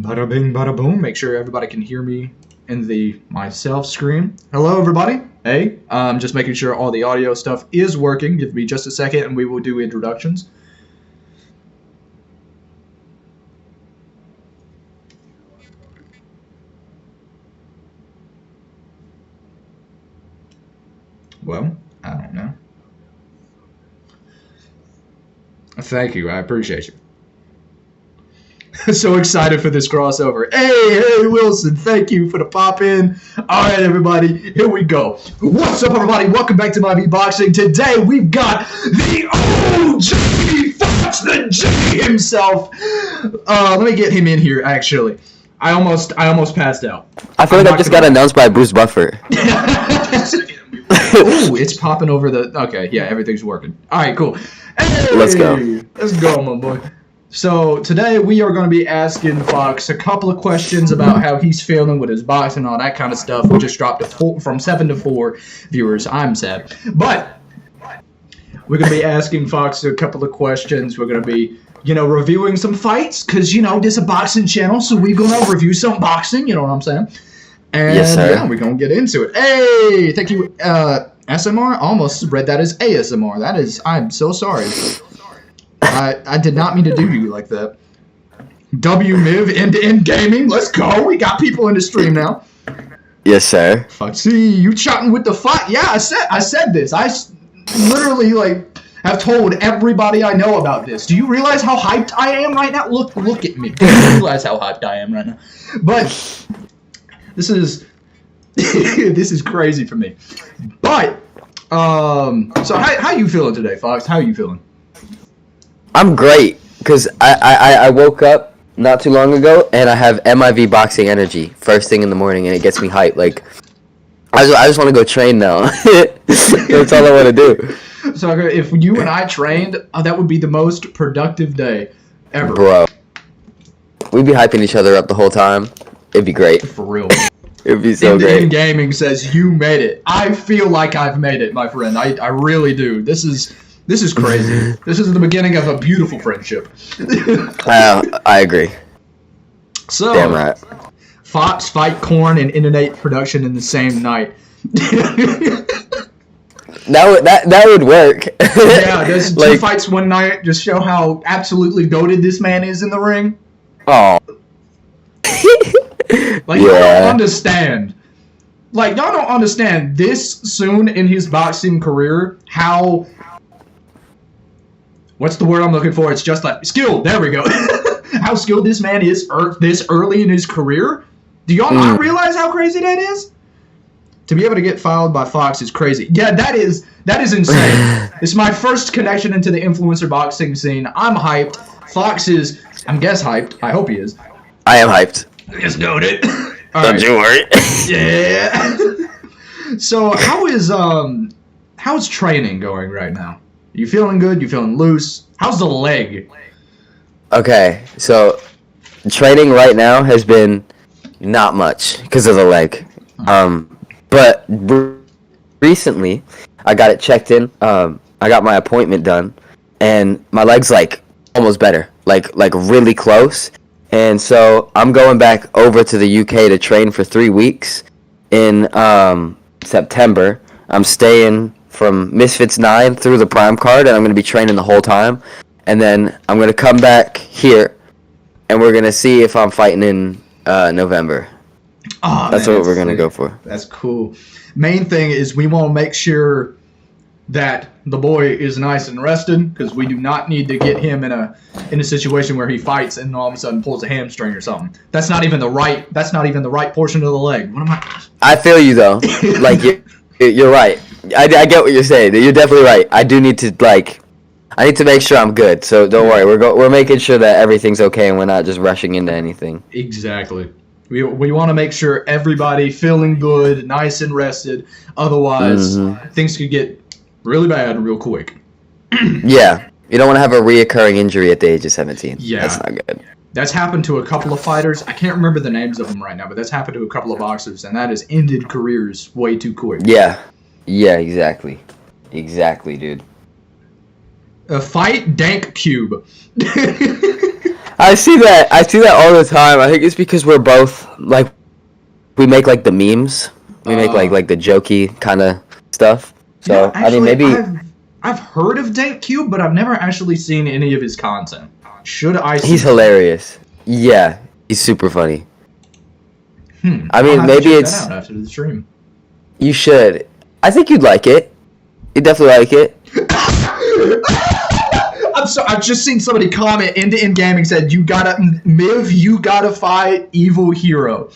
Bada bing, bada boom. Make sure everybody can hear me in the myself screen. Hello, everybody. Hey, just making sure all the audio stuff is working. Give me just a second, and we will do introductions. Well, I don't know. Thank you. I appreciate you. So excited for this crossover. Hey, Wilson, thank you for the pop in. All right, everybody, here we go. What's up, everybody? Welcome back to MIV Boxing. Today, we've got the OG FoxTheG himself. Let me get him in here, actually. I almost passed out. I feel like I just got announced by Bruce Buffer. Ooh, it's popping over the... Okay, yeah, everything's working. All right, cool. Hey, let's go. Let's go, my boy. So today we are going to be asking Fox a couple of questions about how he's feeling with his boxing and all that kind of stuff. We just dropped from 7 to 4 viewers. I'm sad. But we're going to be asking Fox a couple of questions. We're going to be, reviewing some fights because, this is a boxing channel, so we're going to review some boxing, you know what I'm saying? And yes, sir. Yeah, we're going to get into it. Hey, thank you. SMR? Almost read that as ASMR. That is, I'm so sorry. I did not mean to do you like that. WMIV end-to-end gaming. Let's go. We got people in the stream now. Yes, sir. See, you chatting with the fight. Yeah, I said this. I literally have told everybody I know about this. Do you realize how hyped I am right now? Look at me. Do you realize how hyped I am right now? But this is this is crazy for me. But so how you feeling today, Fox? How you feeling? I'm great because I woke up not too long ago and I have MIV boxing energy first thing in the morning and it gets me hyped. Like I just want to go train now. That's all I want to do. So if you and I trained, that would be the most productive day ever. Bro, we'd be hyping each other up the whole time. It'd be great. For real. It'd be so great. Gaming says you made it. I feel like I've made it, my friend. I really do. This is crazy. This is the beginning of a beautiful friendship. I agree. So, damn right. Fox fight Corn and Innate production in the same night. That would work. Yeah, there's two fights one night. Just show how absolutely goated this man is in the ring. Oh. Y'all don't understand. Y'all don't understand this soon in his boxing career how... What's the word I'm looking for? It's just skilled. There we go. How skilled this man is this early in his career. Do y'all not realize how crazy that is? To be able to get fouled by Fox is crazy. Yeah, that is insane. It's my first connection into the influencer boxing scene. I'm hyped. Fox is, I'm hyped. I hope he is. I am hyped. Let's go, dude. Don't you worry. Yeah. So how's training going right now? You feeling good? You feeling loose? How's the leg? Okay, so training right now has been not much because of the leg. But recently I got it checked in. I got my appointment done, and my leg's almost better, like really close. And so I'm going back over to the UK to train for 3 weeks in September. I'm staying from Misfits 9 through the Prime card, and I'm going to be training the whole time. And then I'm going to come back here, and we're going to see if I'm fighting in November. Oh, that's what we're going to go for. That's cool. Main thing is we want to make sure that the boy is nice and rested, because we do not need to get him in a situation where he fights and all of a sudden pulls a hamstring or something. That's not even the right portion of the leg. What am I feel you though. You're right. I get what you're saying. You're definitely right. I do need to I need to make sure I'm good. So don't worry. We're making sure that everything's okay and we're not just rushing into anything. Exactly. We want to make sure everybody feeling good, nice and rested. Otherwise, things could get really bad real quick. Yeah. You don't want to have a reoccurring injury at the age of 17. Yeah. That's not good. That's happened to a couple of fighters. I can't remember the names of them right now, but that's happened to a couple of boxers, and that has ended careers way too quick. Yeah. Yeah, exactly. Exactly, dude. Fight Dank Cube. I see that. I see that all the time. I think it's because we're both like we make like the memes. We make like the jokey kind of stuff. So actually, I mean, maybe I've heard of Dank Cube, but I've never actually seen any of his content. Should I? He's hilarious. Yeah, he's super funny. I mean, maybe it's that out after the stream. You should. I think you'd like it. You'd definitely like it. I'm sorry. I've just seen somebody comment End Gaming said you gotta Miv, you gotta fight Evil Hero.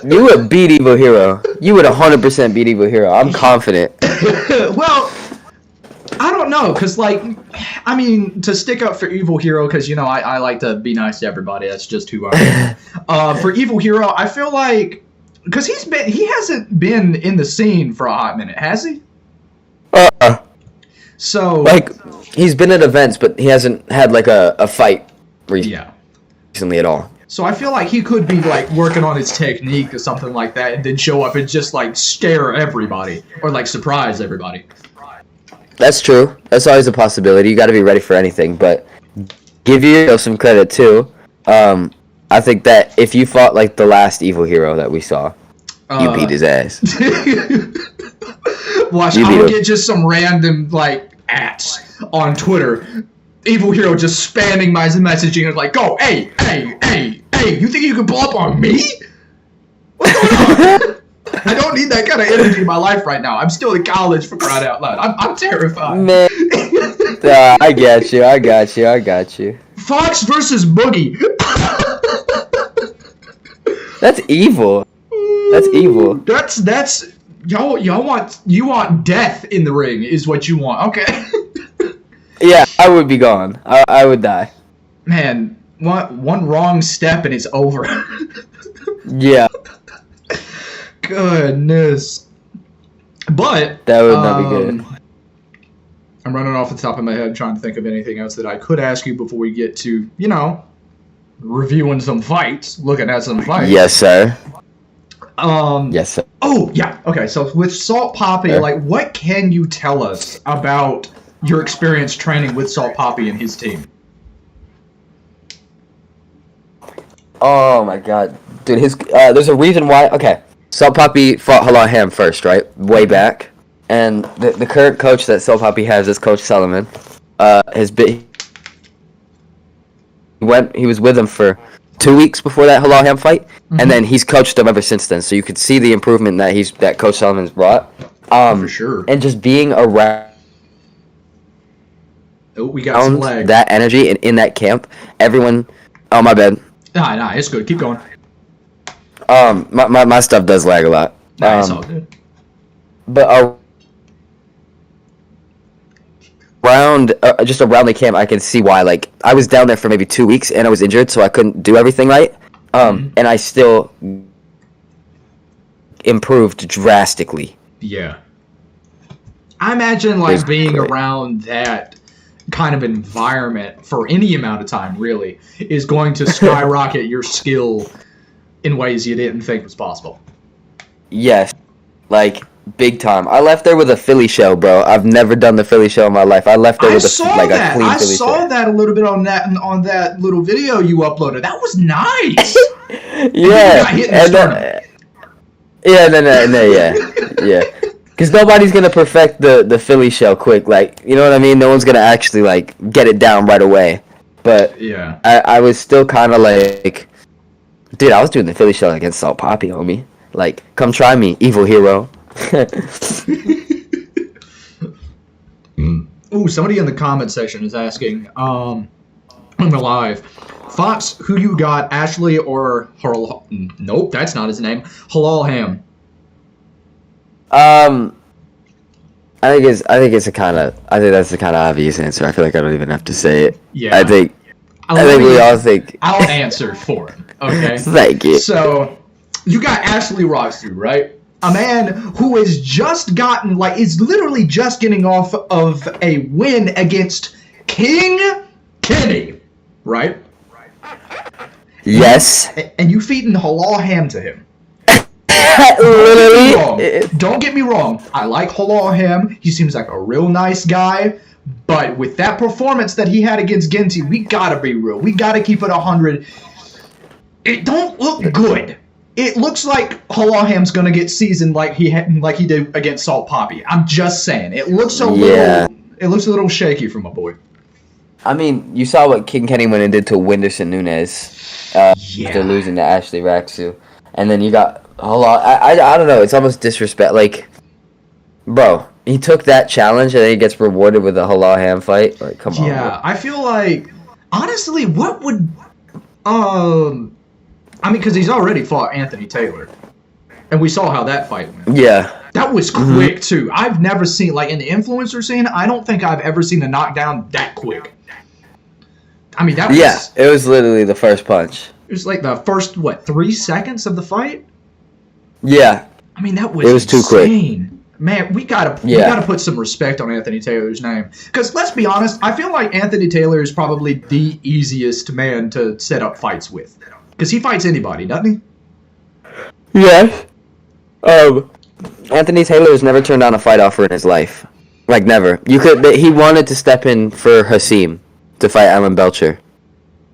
You would beat Evil Hero. You would 100% beat Evil Hero. I'm confident. Well, I don't know, cause like, I mean, to stick up for Evil Hero, cause you know I like to be nice to everybody. That's just who I am. For Evil Hero, I feel like, cause he hasn't been in the scene for a hot minute, has he? So like he's been at events, but he hasn't had like a fight recently at all. So I feel like he could be like working on his technique or something like that, and then show up and just like scare everybody or like surprise everybody. That's true. That's always a possibility. You got to be ready for anything, but give yourself some credit too. I think that if you fought like the last Evil Hero that we saw, you beat his ass. Watch, I would get just some random like ats on Twitter. Evil Hero just spamming my messaging and like, go, hey, you think you can pull up on me? What's going on? I don't need that kind of energy in my life right now. I'm still in college, for crying out loud. I'm terrified. Man, I got you. Fox versus Boogie. That's evil. That's evil. That's you want death in the ring is what you want. Okay. Yeah, I would be gone. I would die. Man, one wrong step and it's over. Yeah. Goodness. But that would not be good. I'm running off the top of my head trying to think of anything else that I could ask you before we get to, you know, reviewing some fights, looking at some fights. Yes, sir. Yes, sir. Oh, yeah. Okay, so with Salt Poppy, like, what can you tell us about your experience training with Salt Poppy and his team? Oh my god. Dude, there's a reason why. Okay. Salt Poppy fought Halal Ham first, right? Way back. And the current coach that Salt Poppy has is Coach Solomon. He was with him for 2 weeks before that Halal Ham fight, and then he's coached him ever since then. So you could see the improvement that Coach Solomon's brought. For sure. And just being around we got some lag. That energy in that camp, everyone. Oh, my bad. Nah, it's good. Keep going. My stuff does lag a lot. Nah, it's all good. But around the camp, I can see why. Like, I was down there for maybe 2 weeks, and I was injured, so I couldn't do everything right. And I still improved drastically. Yeah. I imagine, like, being around that kind of environment for any amount of time, really, is going to skyrocket your skill in ways you didn't think was possible. Yes. Like, big time. I left there with a Philly show, bro. I've never done the Philly show in my life. I left there with a clean Philly show. I saw that a little bit on that little video you uploaded. That was nice. Yeah. Yeah. Because nobody's going to perfect the Philly show quick. Like, you know what I mean? No one's going to actually, like, get it down right away. But yeah, I was still kind of like, dude, I was doing the Philly show against Salt Poppy, homie. Like, come try me, Evil Hero. Ooh, somebody in the comment section is asking, on the live, Fox, who you got, Ashley or nope, that's not his name, Halal Ham? I think that's the kind of obvious answer. I feel like I don't even have to say it. Yeah. I think we all think. I'll answer for him. Okay. Thank you. So, you got Ashley Roxu, right? A man who has just gotten, like, is literally just getting off of a win against King Kenny, right? Yes. And you feeding Halal Ham to him. Literally. Don't get me wrong. I like Halal Ham. He seems like a real nice guy. But with that performance that he had against Ginty, we gotta be real. We gotta keep it 100. It don't look good. It looks like Halaham's gonna get seasoned like he did against Salt Poppy. I'm just saying. It looks a little shaky for my boy. I mean, you saw what King Kenny went and did to Whindersson Nunes after losing to Ashley Raksu. And then you got I don't know. It's almost disrespect. Like, bro, he took that challenge and then he gets rewarded with a Halaham fight. Like, come on. Yeah, bro. I feel like, honestly, what would... I mean, because he's already fought Anthony Taylor. And we saw how that fight went. Yeah. That was quick, too. I've never seen, like, in the influencer scene, I don't think I've ever seen a knockdown that quick. I mean, that was... Yeah, it was literally the first punch. It was like the first, 3 seconds of the fight? Yeah. I mean, that was It was too quick. Man, we gotta put some respect on Anthony Taylor's name. Because let's be honest, I feel like Anthony Taylor is probably the easiest man to set up fights with. Because he fights anybody, doesn't he? Yes. Anthony Taylor has never turned down a fight offer in his life. Like, never. He wanted to step in for Hasim to fight Alan Belcher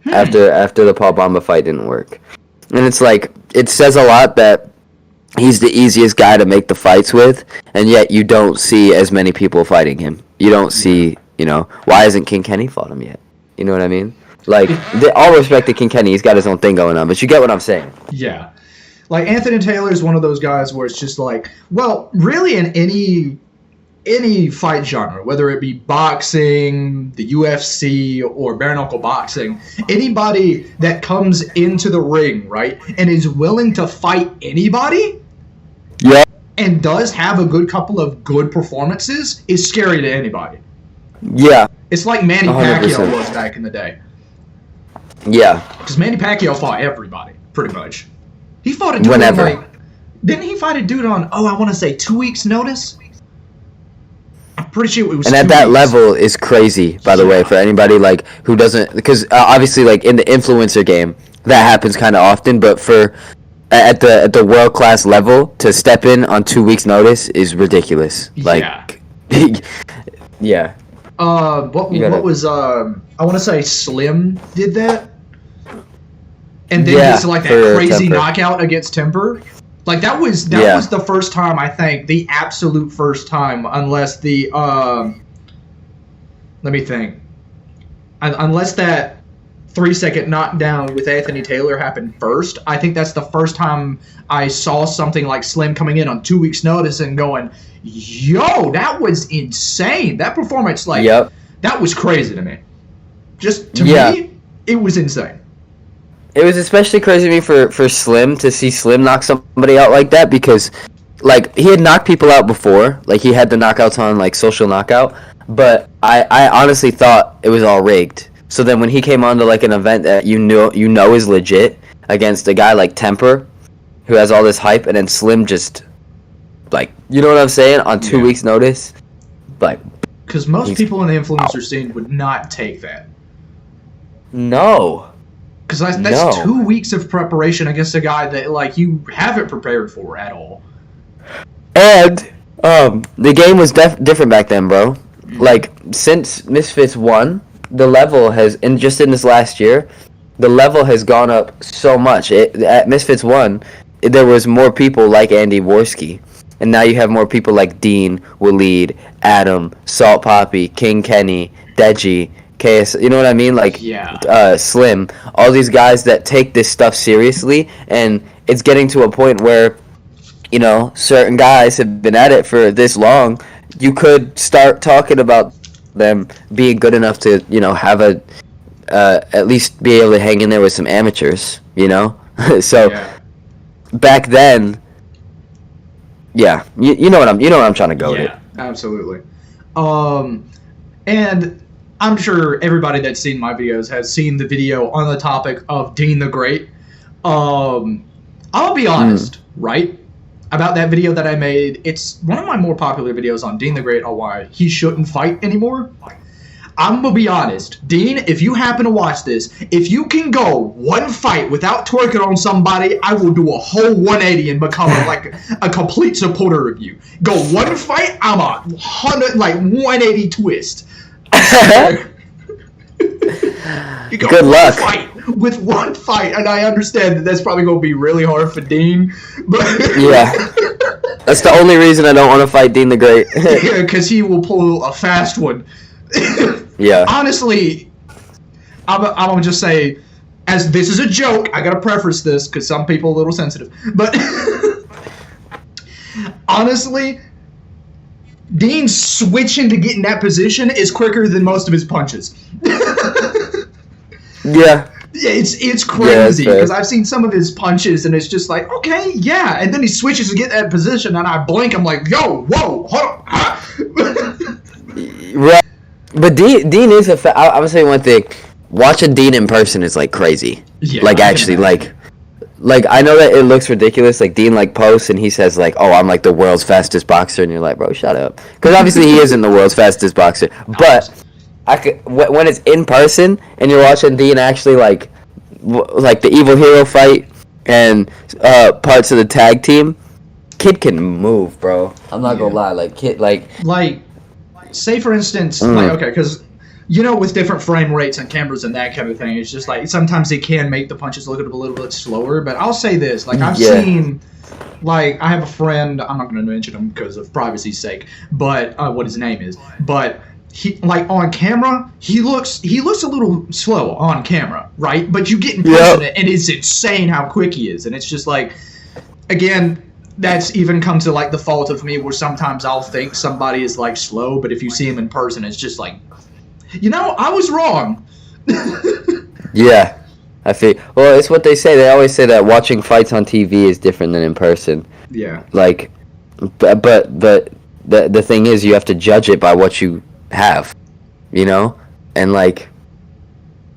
after the Paul Bamba fight didn't work. And it's like, it says a lot that he's the easiest guy to make the fights with, and yet you don't see as many people fighting him. You don't see, why hasn't King Kenny fought him yet? You know what I mean? Like, all respect to King Kenny, he's got his own thing going on, but you get what I'm saying. Yeah. Like, Anthony Taylor is one of those guys where it's just like, well, really in any fight genre, whether it be boxing, the UFC, or bare knuckle boxing, anybody that comes into the ring, right, and is willing to fight anybody, and does have a good couple of good performances, is scary to anybody. Yeah. It's like Manny 100%. Pacquiao was back in the day. Yeah. Because Manny Pacquiao fought everybody, pretty much. He fought a dude Whenever. didn't he fight a dude on, I want to say 2 weeks' notice? I'm pretty sure it was. And at that level is crazy, by the way, for anybody like who doesn't, because obviously like in the influencer game that happens kind of often, but for at the world class level to step in on 2 weeks' notice is ridiculous. Like, yeah. What was I want to say Slim did that, and then it's like that crazy knockout against Timber. Like, that was the first time, I think, the absolute first time, unless the, let me think. Unless that 3-second knockdown with Anthony Taylor happened first, I think that's the first time I saw something like Slim coming in on 2 weeks' notice and going, yo, that was insane. That performance, that was crazy to me. Just, to me, it was insane. It was especially crazy to me for Slim to see Slim knock somebody out like that because, like, he had knocked people out before. Like, he had the knockouts on, like, Social Knockout. But I honestly thought it was all rigged. So then when he came on to, like, an event that you know is legit against a guy like Temper, who has all this hype, and then Slim just, like, you know what I'm saying? On 2 weeks' notice. Like, because most people in the influencer scene would not take that. No. Because that's 2 weeks of preparation against a guy that, like, you haven't prepared for at all. And the game was different back then, bro. Like, since Misfits won, the level has, and just in this last year, the level has gone up so much. At Misfits 1, there was more people like Andy Worski. And now you have more people like Dean, Waleed, Adam, Salt Poppy, King Kenny, Deji, KS, you know what I mean? Like, Slim, all these guys that take this stuff seriously, and it's getting to a point where, certain guys have been at it for this long, you could start talking about them being good enough to, have at least be able to hang in there with some amateurs, So, back then, you know what I'm trying to go with. Absolutely. And I'm sure everybody that's seen my videos has seen the video on the topic of Dean the Great. I'll be honest, right? About that video that I made, it's one of my more popular videos on Dean the Great on why he shouldn't fight anymore. I'm going to be honest. Dean, if you happen to watch this, if you can go one fight without twerking on somebody, I will do a whole 180 and become a complete supporter of you. Go one fight, I'm a 180 twist. swear. You go Good luck. With one fight, and I understand that that's probably going to be really hard for Dean, but Yeah. That's the only reason I don't want to fight Dean the Great. yeah, because he will pull a fast one. Yeah. Honestly, I'm gonna just say, as this is a joke, I gotta preface this because some people are a little sensitive, but honestly, Dean switching to get in that position is quicker than most of his punches. Yeah. It's crazy fair. because I've seen some of his punches and it's just like, okay, yeah, and then he switches to get that position and I blink, I'm like, yo, whoa, hold on. Right. But Dean is I would say one thing. Watching Dean in person is like crazy. Yeah, like I can actually, imagine. like I know that it looks ridiculous. Like Dean like posts and he says like, "Oh, I'm like the world's fastest boxer," and you're like, "Bro, shut up," because obviously he isn't the world's fastest boxer. But I could when it's in person and you're watching Dean actually like the Evil Hero fight and parts of the tag team, kid can move, bro. I'm not gonna lie, like kid like say for instance, like okay, because with different frame rates and cameras and that kind of thing, it's just like sometimes they can make the punches look a little bit slower. But I'll say this, like I've seen, like I have a friend, I'm not going to mention him because of privacy's sake, but what his name is, but he like on camera he looks a little slow on camera, right? But you get in person and it's insane how quick he is, and it's just like, again, that's even come to like the fault of me where sometimes I'll think somebody is like slow, but if you see him in person, it's just like, I was wrong. Yeah, I feel. Well, it's what they say. They always say that watching fights on TV is different than in person. Yeah. Like, but the thing is, you have to judge it by what you have, and like,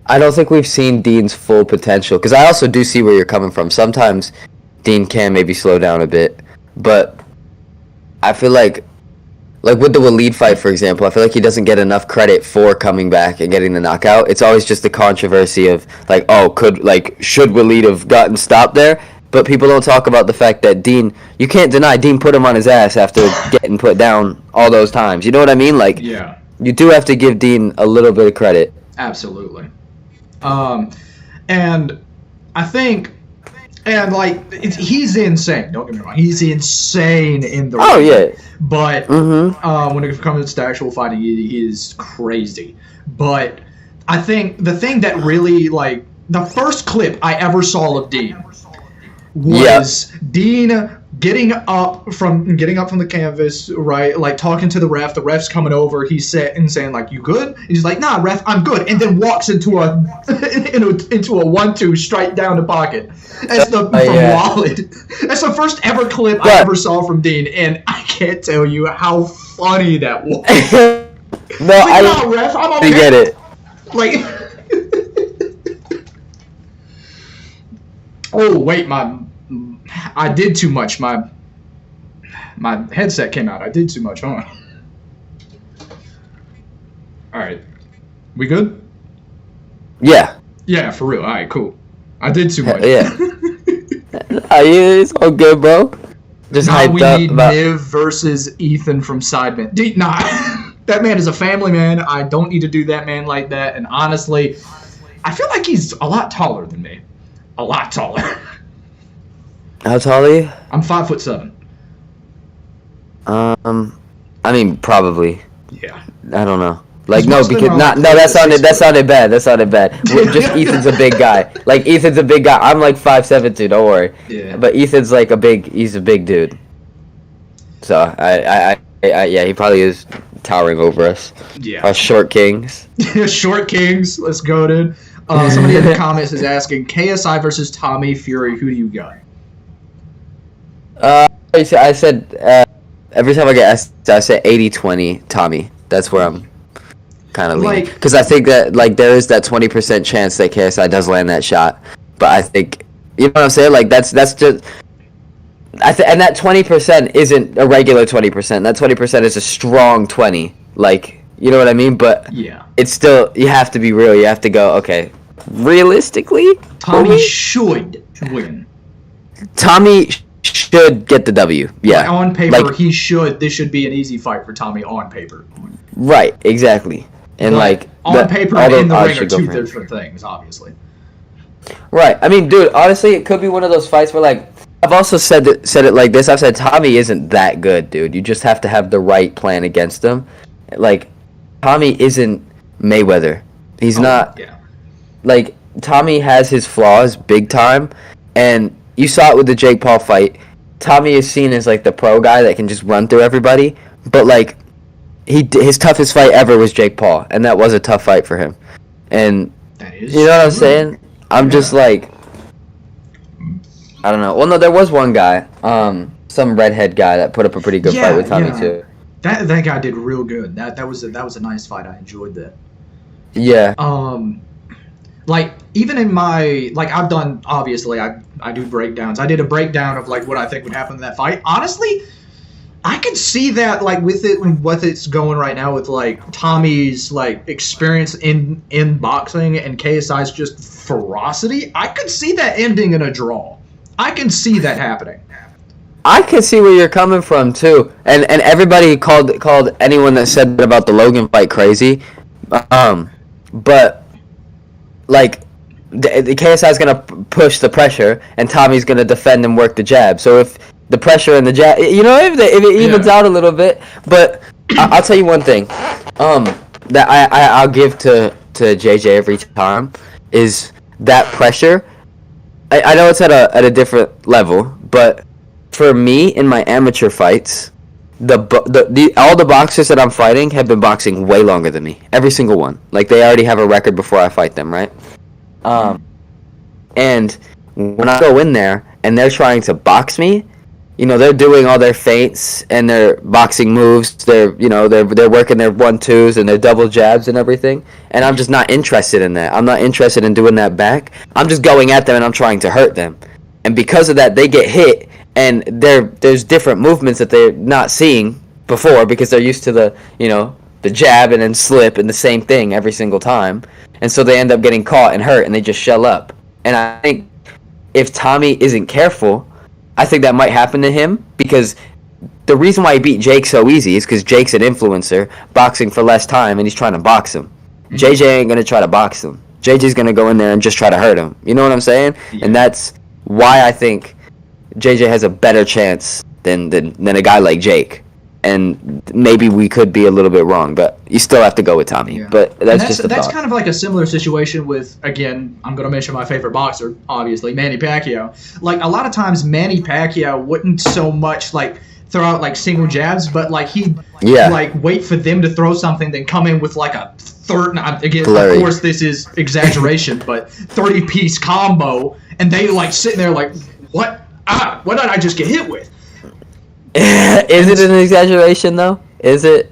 I don't think we've seen Dean's full potential. Because I also do see where you're coming from. Sometimes Dean can maybe slow down a bit, but I feel like with the Waleed fight, for example, I feel like he doesn't get enough credit for coming back and getting the knockout. It's always just the controversy of like, oh, should Waleed have gotten stopped there? But people don't talk about the fact that Dean, you can't deny Dean put him on his ass after getting put down all those times. You know what I mean? Like, yeah, you do have to give Dean a little bit of credit. absolutely. And I think. And, like, he's insane. Don't get me wrong. He's insane in the ring. Oh, yeah. But when it comes to actual fighting, he is crazy. But I think the thing that really, like, the first clip I ever saw of Dean was Dean getting up from the canvas, right? Like, talking to the ref. The ref's coming over. He's saying, like, you good? And he's like, nah, ref, I'm good. And then walks into a 1-2 straight down the pocket. That's from Wallet. That's the first ever clip I ever saw from Dean, and I can't tell you how funny that was. No, like, nah, ref, I'm okay. I get it. Like, oh wait, I did too much. My headset came out. I did too much. Hold on. All right, we good? Yeah. Yeah, for real. All right, cool. I did too much. Yeah. It's all good, bro. Just now hyped we up need about MIV versus Ethan from Sidemen. Nah, that man is a family man. I don't need to do that man like that. And honestly, I feel like he's a lot taller than me. A lot taller. How tall are you? I'm 5'7". I mean, probably. Yeah. I don't know. Like, He's no, mostly because around, no, like, that sounded bad. Just Ethan's a big guy. Like, Ethan's a big guy. I'm like 5'7" too. Don't worry. Yeah. But Ethan's like he's a big dude. So I he probably is towering over us. Yeah. Us short kings. Short kings. Let's go, dude. Somebody in the comments is asking, KSI versus Tommy Fury. Who do you got? I said every time I get asked, I say 80-20 Tommy. That's where I'm kind of leaning, because I think that like there is that 20% chance that KSI does land that shot, but I think, you know what I'm saying, like that's just and that 20% isn't a regular 20%. That 20% is a strong 20, like, you know what I mean? But yeah, it's still, you have to be real. You have to go, okay, realistically, Tommy should win. Tommy should get the W. Yeah, like, on paper, he should. This should be an easy fight for Tommy on paper. Right, exactly. And but like on paper all and in the the odds ring are should go two for him. different things, obviously. Right. I mean, dude, honestly, it could be one of those fights where, like, I've also said it like this. I've said Tommy isn't that good, dude. You just have to have the right plan against him. Like, Tommy isn't Mayweather. He's not. Yeah. Like, Tommy has his flaws big time, and you saw it with the Jake Paul fight. Tommy is seen as, like, the pro guy that can just run through everybody, but, like, his toughest fight ever was Jake Paul, and that was a tough fight for him. And That is you know what I'm true. saying? I'm just like, I don't know. Well, no, there was one guy, some redhead guy that put up a pretty good fight with Tommy too. That guy did real good. That was a nice fight. I enjoyed that. Yeah. Like even in my I've done, obviously I do breakdowns. I did a breakdown of like what I think would happen in that fight. Honestly, I could see that like with it's going right now with like Tommy's like experience in boxing and KSI's just ferocity. I could see that ending in a draw. I can see that happening. I can see where you're coming from too, and everybody called anyone that said that about the Logan fight crazy, but like the KSI is gonna push the pressure, and Tommy's gonna defend and work the jab. So if the pressure and the jab, if it evens out a little bit, but I'll tell you one thing, that I'll give to JJ every time is that pressure. I know it's at a different level, but for me in my amateur fights, all the boxers that I'm fighting have been boxing way longer than me. Every single one. Like they already have a record before I fight them, right? And when I go in there and they're trying to box me, they're doing all their feints and their boxing moves. They're working their 1-2s and their double jabs and everything. And I'm just not interested in that. I'm not interested in doing that back. I'm just going at them and I'm trying to hurt them. And because of that, they get hit. And there's different movements that they're not seeing before because they're used to the jab and then slip and the same thing every single time. And so they end up getting caught and hurt and they just shell up. And I think if Tommy isn't careful, I think that might happen to him because the reason why he beat Jake so easy is because Jake's an influencer boxing for less time and he's trying to box him. JJ ain't going to try to box him. JJ's going to go in there and just try to hurt him. You know what I'm saying? Yeah. And that's why I think JJ has a better chance than a guy like Jake. And maybe we could be a little bit wrong, but you still have to go with Tommy. Yeah. But that's just a thought. That's kind of like a similar situation with, again, I'm going to mention my favorite boxer, obviously, Manny Pacquiao. Like, a lot of times Manny Pacquiao wouldn't so much, like, throw out, like, single jabs, but, like, he'd, like, wait for them to throw something, then come in with, like, a third, again, Flurry. Of course, this is exaggeration, but 30-piece combo, and they, like, sitting there like, what did I just get hit with? Is it an exaggeration, though? Is it?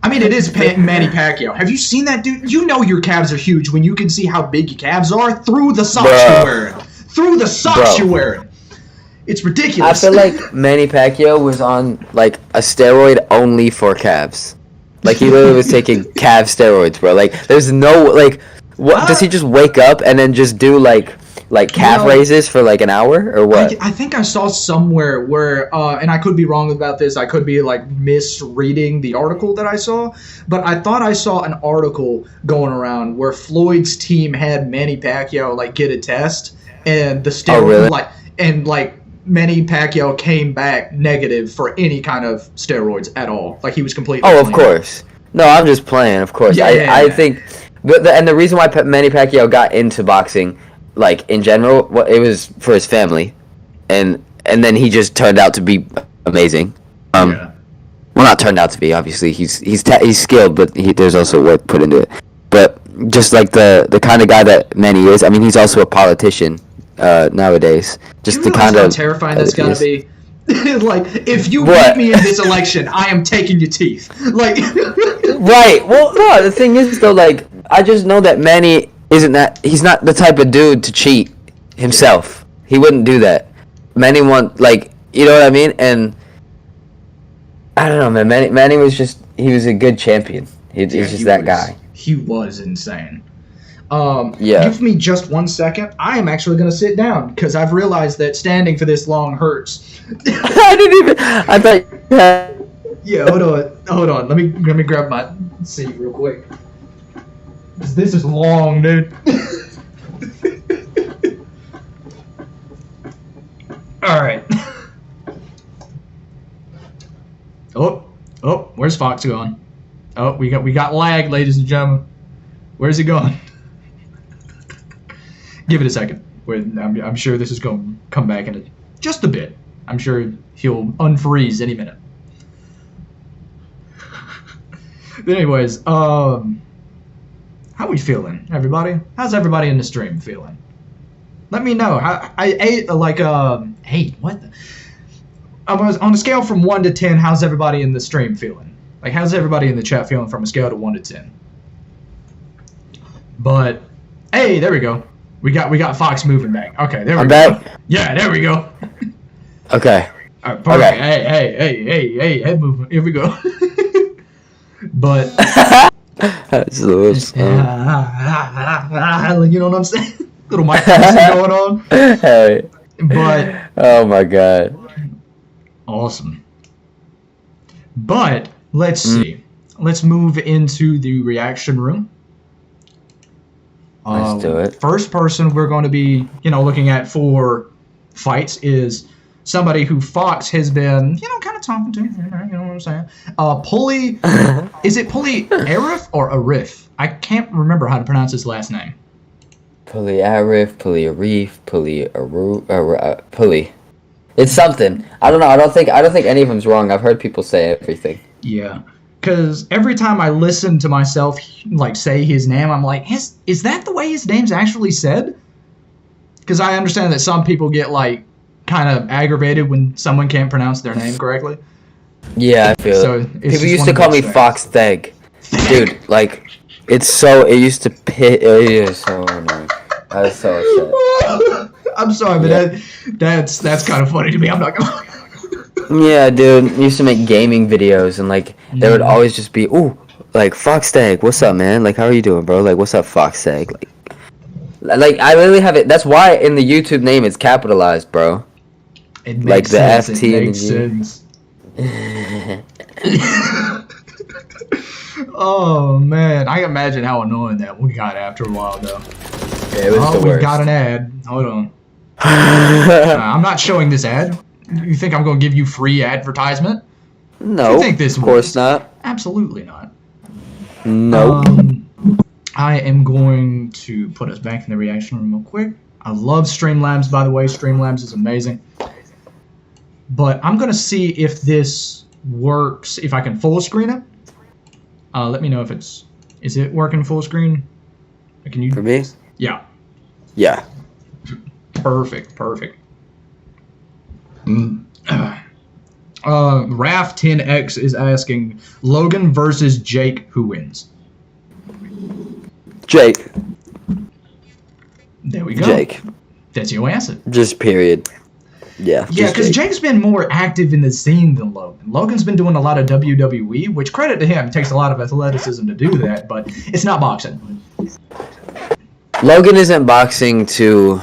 I mean, it is Manny Pacquiao. Have you seen that, dude? You know your calves are huge when you can see how big your calves are through the socks you're wearing. Through the socks you're wearing. It's ridiculous. I feel like Manny Pacquiao was on, like, a steroid only for calves. Like, he literally was taking calf steroids, bro. Like, there's no, like, what does he just wake up and then just do, like calf raises for like an hour or what? I think I saw somewhere where, and I could be wrong about this. I could be like misreading the article that I saw, but I thought I saw an article going around where Floyd's team had Manny Pacquiao like get a test, and the steroid Manny Pacquiao came back negative for any kind of steroids at all. Like he was completely. Oh, of course. No, I'm just playing. Of course, I think, and the reason why Manny Pacquiao got into boxing. Like in general, it was for his family, and then he just turned out to be amazing. Well, not turned out to be. Obviously, he's skilled, but there's also work put into it. But just like the kind of guy that Manny is, I mean, he's also a politician nowadays. Just the kind of how terrifying that's gotta be. Like, if you beat me in this election, I am taking your teeth. Like, right? Well, no. The thing is, though, like I just know that Manny. He's not the type of dude to cheat himself. He wouldn't do that. Manny you know what I mean? And I don't know, man. Manny was he was a good champion. He's just that guy. He was insane. Give me just 1 second. I am actually going to sit down because I've realized that standing for this long hurts. I thought. Yeah, hold on. Hold on. Let me grab my seat real quick. This is long, dude. All right. Oh, where's Fox going? Oh, we got lag, ladies and gentlemen. Where's he going? Give it a second. I'm sure this is going to come back in just a bit. I'm sure he'll unfreeze any minute. But anyways, how we feeling, everybody? How's everybody in the stream feeling? Let me know. Hey, what? I was on a scale from 1 to 10. How's everybody in the stream feeling? Like, how's everybody in the chat feeling from a scale to 1 to 10? But hey, there we go. We got Fox moving back. Okay, there we I'm go. back. Yeah, there we go. Okay. All right, perfect. Okay. Hey, movement. Here we go. But That's the worst. you know what I'm saying? Little mic going on. Hey. But Oh my god. awesome. But let's see. Let's move into the reaction room. Let's do it. First person we're going to be, looking at for fights is somebody who Fox has been, kind of talking to. You know what I'm saying? Pulley, is it Pulley Arif or Arif? I can't remember how to pronounce his last name. Pulley Arif, Pulley Arif, Pulley Aru, Pulley. It's something. I don't know. I don't think any of them's wrong. I've heard people say everything. Yeah. Because every time I listen to myself, say his name, I'm like, is that the way his name's actually said? Because I understand that some people get, kind of aggravated when someone can't pronounce their name correctly. Yeah, I feel it. People used to call me FoxTheG. Dude, it used to it is so annoying. I was so upset. I'm sorry, but that's kind of funny to me. I'm not gonna. Yeah, dude. I used to make gaming videos, and there would always just be, FoxTheG, what's up, man? How are you doing, bro? What's up, FoxTheG? I really have it. That's why in the YouTube name it's capitalized, bro. It makes sense. FT it makes sense. Oh man, I can imagine how annoying that we got after a while, though. Yeah, it was the we worst. got an ad. Hold on. I'm not showing this ad. You think I'm going to give you free advertisement? No, you think this of course not. Absolutely not. Nope. I am going to put us back in the reaction room real quick. I love Streamlabs, by the way. Streamlabs is amazing. But I'm going to see if this works, if I can full screen it. Let me know if is it working full screen? Can you? For me? Yeah. Yeah. Perfect. Raf10X is asking, Logan versus Jake, who wins? Jake. There we go. Jake. That's your answer. Just period. Yeah. Yeah, because Jake's been more active in the scene than Logan. Logan's been doing a lot of WWE, which credit to him. It takes a lot of athleticism to do that, but it's not boxing. Logan isn't boxing to...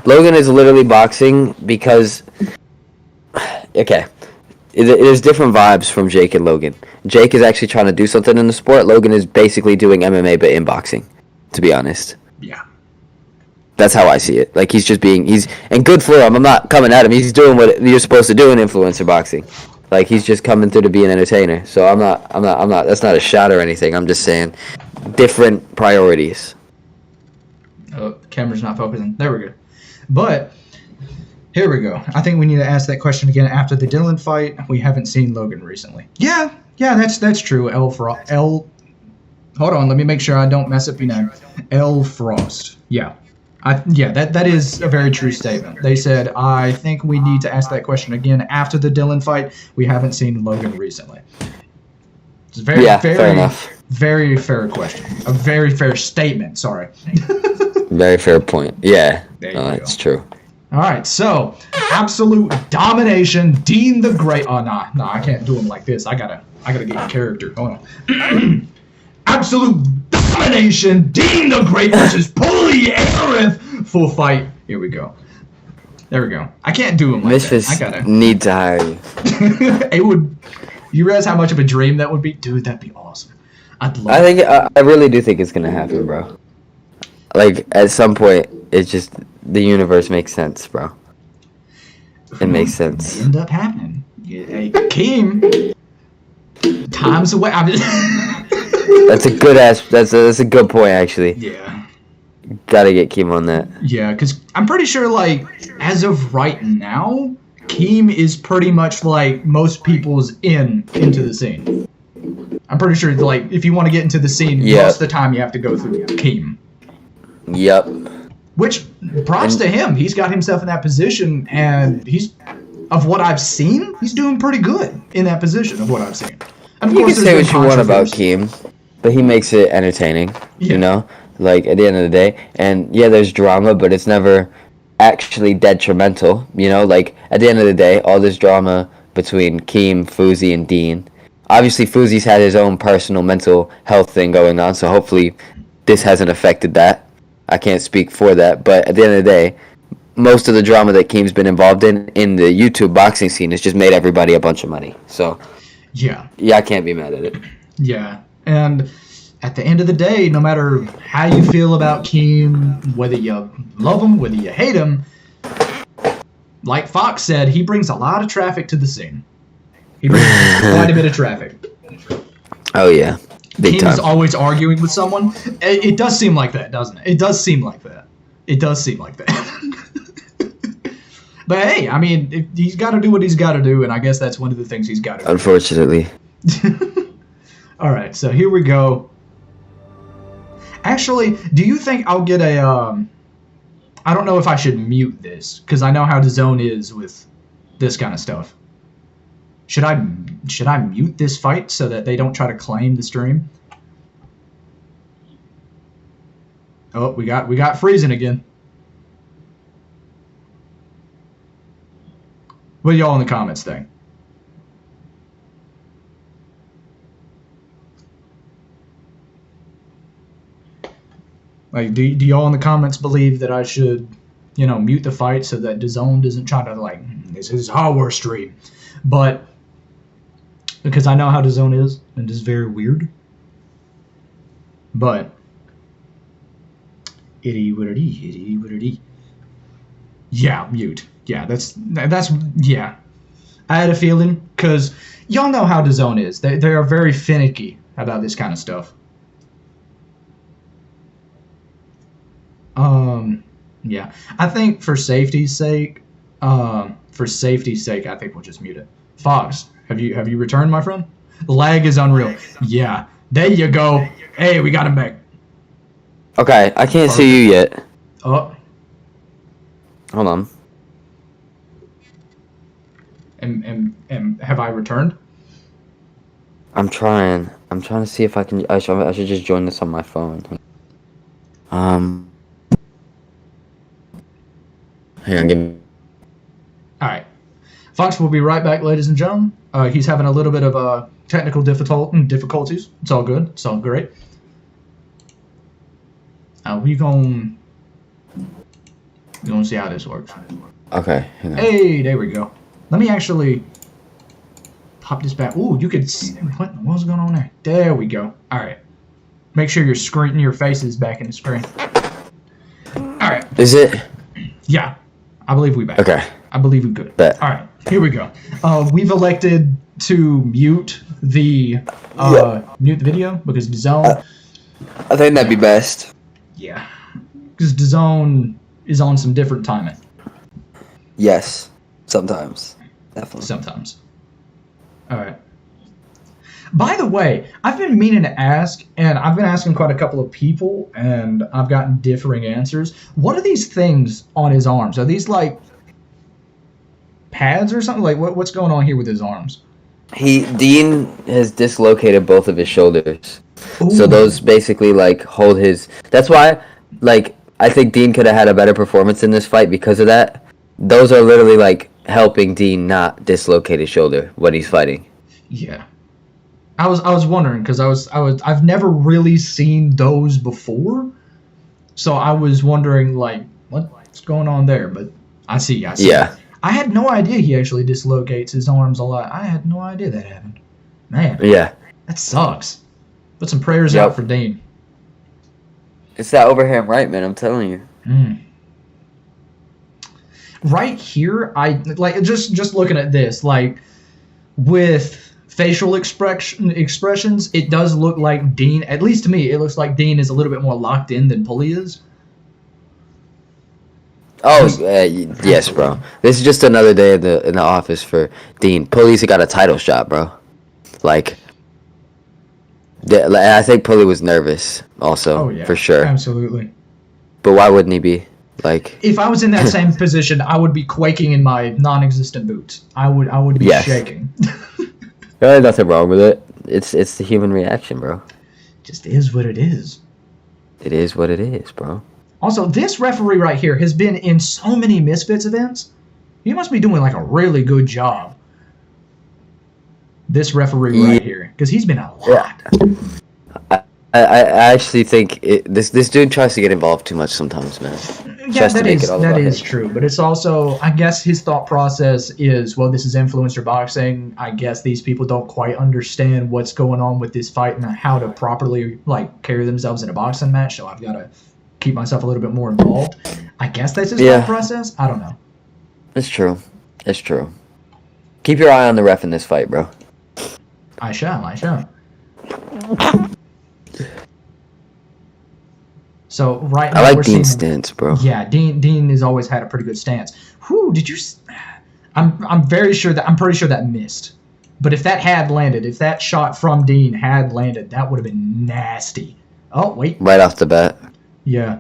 Logan is literally boxing because... Okay. There's different vibes from Jake and Logan. Jake is actually trying to do something in the sport. Logan is basically doing MMA, but in boxing, to be honest. Yeah. That's how I see it. He's just and good for him. I'm not coming at him. He's doing what you're supposed to do in influencer boxing. He's just coming through to be an entertainer. So I'm not, that's not a shot or anything. I'm just saying different priorities. Oh, the camera's not focusing. There we go. But here we go. I think we need to ask that question again after the Dylan fight. We haven't seen Logan recently. Yeah, that's true. Hold on, let me make sure I don't mess up your name. L Frost. Yeah. That is a very true statement. They said, I think we need to ask that question again after the Dylan fight. We haven't seen Logan recently. It's fair enough. Very fair question. A very fair statement, sorry. Very fair point. Yeah. That's true. All right, so absolute domination, Dean the Great. Oh, nah, I can't do him like this. I gotta get in character. Hold on. Absolute domination, Dean the Great versus Pulley Arif. Full fight. Here we go. There we go. I can't do him like Misfits that. I gotta need to hire you. You realize how much of a dream that would be? Dude, that'd be awesome. I'd love I really do think it's gonna happen, bro. Like, at some point, it's just, the universe makes sense, bro. It makes sense. May end up happening. Hey, Keem, time's away. I mean, That's a good that's a good point, actually. yeah. Gotta get Keem on that. Yeah, because I'm pretty sure, like, as of right now, Keem is pretty much like most people's into the scene. I'm pretty sure, like, if you want to get into the scene, most of the time you have to go through Keem. Yep. Which, props to him. He's got himself in that position, and he's, of what I've seen, he's doing pretty good in that position, of what I've seen. Of You can course, say what you want about Keem, but he makes it entertaining, you know? Like, at the end of the day. And, yeah, there's drama, but it's never actually detrimental, you know? Like, at the end of the day, all this drama between Keem, Fousey, and Dean. Obviously, Fousey's had his own personal mental health thing going on, so hopefully this hasn't affected that. I can't speak for that, but at the end of the day, most of the drama that Keem's been involved in the YouTube boxing scene has just made everybody a bunch of money. So, yeah, I can't be mad at it. Yeah, and at the end of the day, no matter how you feel about Keem, whether you love him, whether you hate him, like Fox said, he brings a lot of traffic to the scene. He brings quite a bit of traffic. Oh, yeah. Big time. Keem's always arguing with someone. It does seem like that, doesn't it? It does seem like that. It does seem like that. But hey, I mean, he's got to do what he's got to do, and I guess that's one of the things he's got to do. Unfortunately. All right, so here we go. Actually, do you think I'll get a... I don't know if I should mute this, because I know how DAZN is with this kind of stuff. Should I mute this fight so that they don't try to claim the stream? Oh, we got freezing again. What do y'all in the comments think? Like, do y'all in the comments believe that I should, mute the fight so that DAZN doesn't try to, like, this is our stream? But because I know how DAZN is, and it's very weird. But itty. Yeah, mute. Yeah, that's yeah. I had a feeling, because y'all know how DAZN is. They are very finicky about this kind of stuff. Yeah. I think for safety's sake, I think we'll just mute it. Fox, have you returned, my friend? The lag is unreal. Yeah. There you go. Hey, we got him back. Okay, I can't see you yet. Oh. Hold on. And have I returned? I'm trying to see if I can. I should just join this on my phone. Hang on, give me. All right. Fox will be right back, ladies and gentlemen. He's having a little bit of technical difficulties. It's all good. It's all great. We're gonna see how this works. Okay. Hang on. Hey, there we go. Let me actually pop this back. Ooh, you could see what's going on there. There we go. All right. Make sure your face is back in the screen. All right. Is it? Yeah. I believe we back. Okay. I believe we good. Bet. All right. Here we go. We've elected to mute the video because DAZN. I think that'd be best. Yeah. Because DAZN is on some different timing. Yes. Sometimes. Definitely. Sometimes. All right. By the way, I've been meaning to ask, and I've been asking quite a couple of people, and I've gotten differing answers. What are these things on his arms? Are these like pads or something? Like what's going on here with his arms? Dean has dislocated both of his shoulders. Ooh. So those basically like hold his. That's why, like, I think Dean could have had a better performance in this fight because of that. Those are literally like helping Dean not dislocate his shoulder when he's fighting. Yeah. I was wondering because I've never really seen those before, so I was wondering like what's going on there. But I see. Yeah. I had no idea he actually dislocates his arms a lot. I had no idea that happened. Man, Yeah. that sucks. Put some prayers Yep. out for Dean. It's that overhand right, man. I'm telling you. Right here, I like just looking at this, like with facial expressions, it does look like Dean. At least to me, it looks like Dean is a little bit more locked in than Pulley is. Oh, yes, bro. This is just another day in the office for Dean. Pulley's got a title shot, bro. Like, I think Pulley was nervous, also, Oh yeah, for sure. absolutely. But why wouldn't he be? Like, if I was in that same position, I would be quaking in my non-existent boots. I would be shaking. There's nothing wrong with it. It's the human reaction, bro. Just is what it is. It is what it is, bro. Also, this referee right here has been in so many Misfits events. He must be doing like a really good job. This referee right here, because he's been a lot. I actually think this dude tries to get involved too much sometimes, man. Yeah, that is true. But it's also, I guess his thought process is, well, this is influencer boxing. I guess these people don't quite understand what's going on with this fight and how to properly like carry themselves in a boxing match. So I've got to keep myself a little bit more involved. I guess that's his thought process. I don't know. It's true. It's true. Keep your eye on the ref in this fight, bro. I shall. So right now I like Dean's stance, bro. Yeah, Dean has always had a pretty good stance. Whew, did you? I'm pretty sure that missed. But if that had landed, if that shot from Dean had landed, that would have been nasty. Oh wait. Right off the bat. Yeah,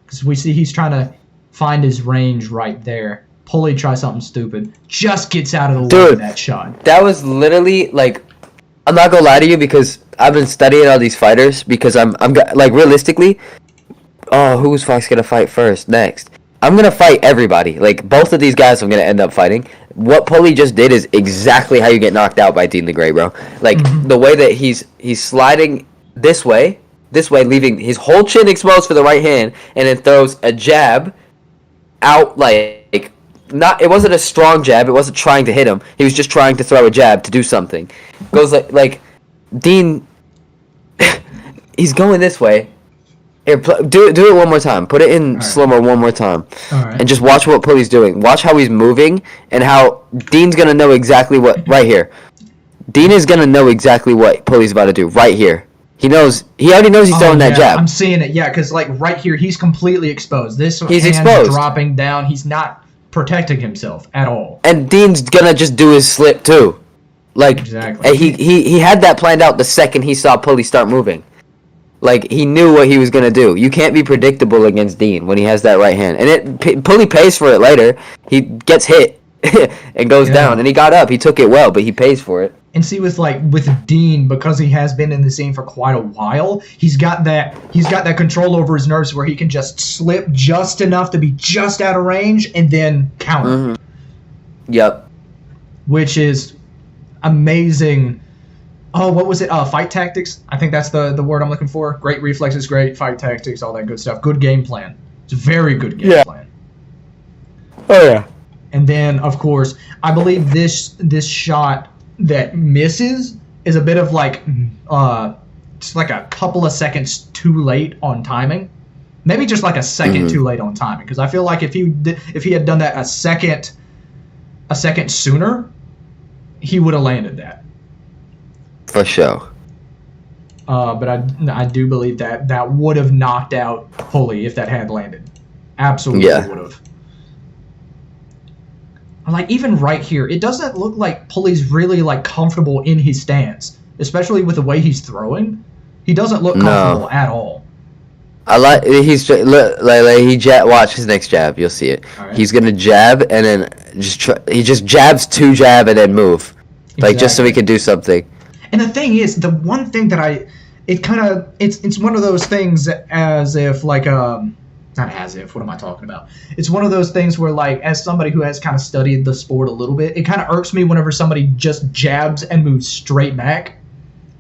because we see he's trying to find his range right there. Pulley tries something stupid, just gets out of the way of that shot. That was literally like, I'm not gonna lie to you because I've been studying all these fighters because I'm like realistically. Oh, who's Fox gonna fight first? Next, I'm gonna fight everybody. Like both of these guys, I'm gonna end up fighting. What Pulley just did is exactly how you get knocked out by Dean the Grey, bro. Like the way that he's sliding this way, leaving his whole chin exposed for the right hand, and then throws a jab out like not. It wasn't a strong jab. It wasn't trying to hit him. He was just trying to throw a jab to do something. Goes like Dean. He's going this way. Here, do it one more time. Put it in slow-mo one more time. And just watch what Pulley's doing. Watch how he's moving and how Dean's going to know exactly what... Right here. Dean is going to know exactly what Pulley's about to do. Right here. He already knows he's throwing that jab. I'm seeing it, yeah, because like right here, he's completely exposed. He's exposed. Dropping down. He's not protecting himself at all. And Dean's going to just do his slip, too. Like, exactly. He had that planned out the second he saw Pulley start moving. Like, he knew what he was going to do. You can't be predictable against Dean when he has that right hand. And Pulley pays for it later. He gets hit and goes down. And he got up. He took it well, but he pays for it. And see, with Dean, because he has been in the scene for quite a while, he's got that control over his nerves where he can just slip just enough to be just out of range and then counter. Yep. Which is amazing. Oh, what was it? Fight tactics. I think that's the word I'm looking for. Great reflexes, great fight tactics, all that good stuff. Good game plan. It's a very good game plan. Oh yeah. And then, of course, I believe this shot that misses is a bit of like, just like a couple of seconds too late on timing. Maybe just like a second too late on timing. Because I feel like if he had done that a second sooner, he would have landed that. For sure. But I do believe that would have knocked out Pulley if that had landed. Absolutely would have. Like, even right here, it doesn't look like Pulley's really, like, comfortable in his stance. Especially with the way he's throwing. He doesn't look comfortable at all. I like, watch his next jab, you'll see it. Right. He's gonna jab, and then he just jabs to jab and then move. Like, just so he can do something. And the thing is, the one thing that it's one of those things as if, like, not as if, what am I talking about? It's one of those things where, like, as somebody who has kind of studied the sport a little bit, it kind of irks me whenever somebody just jabs and moves straight back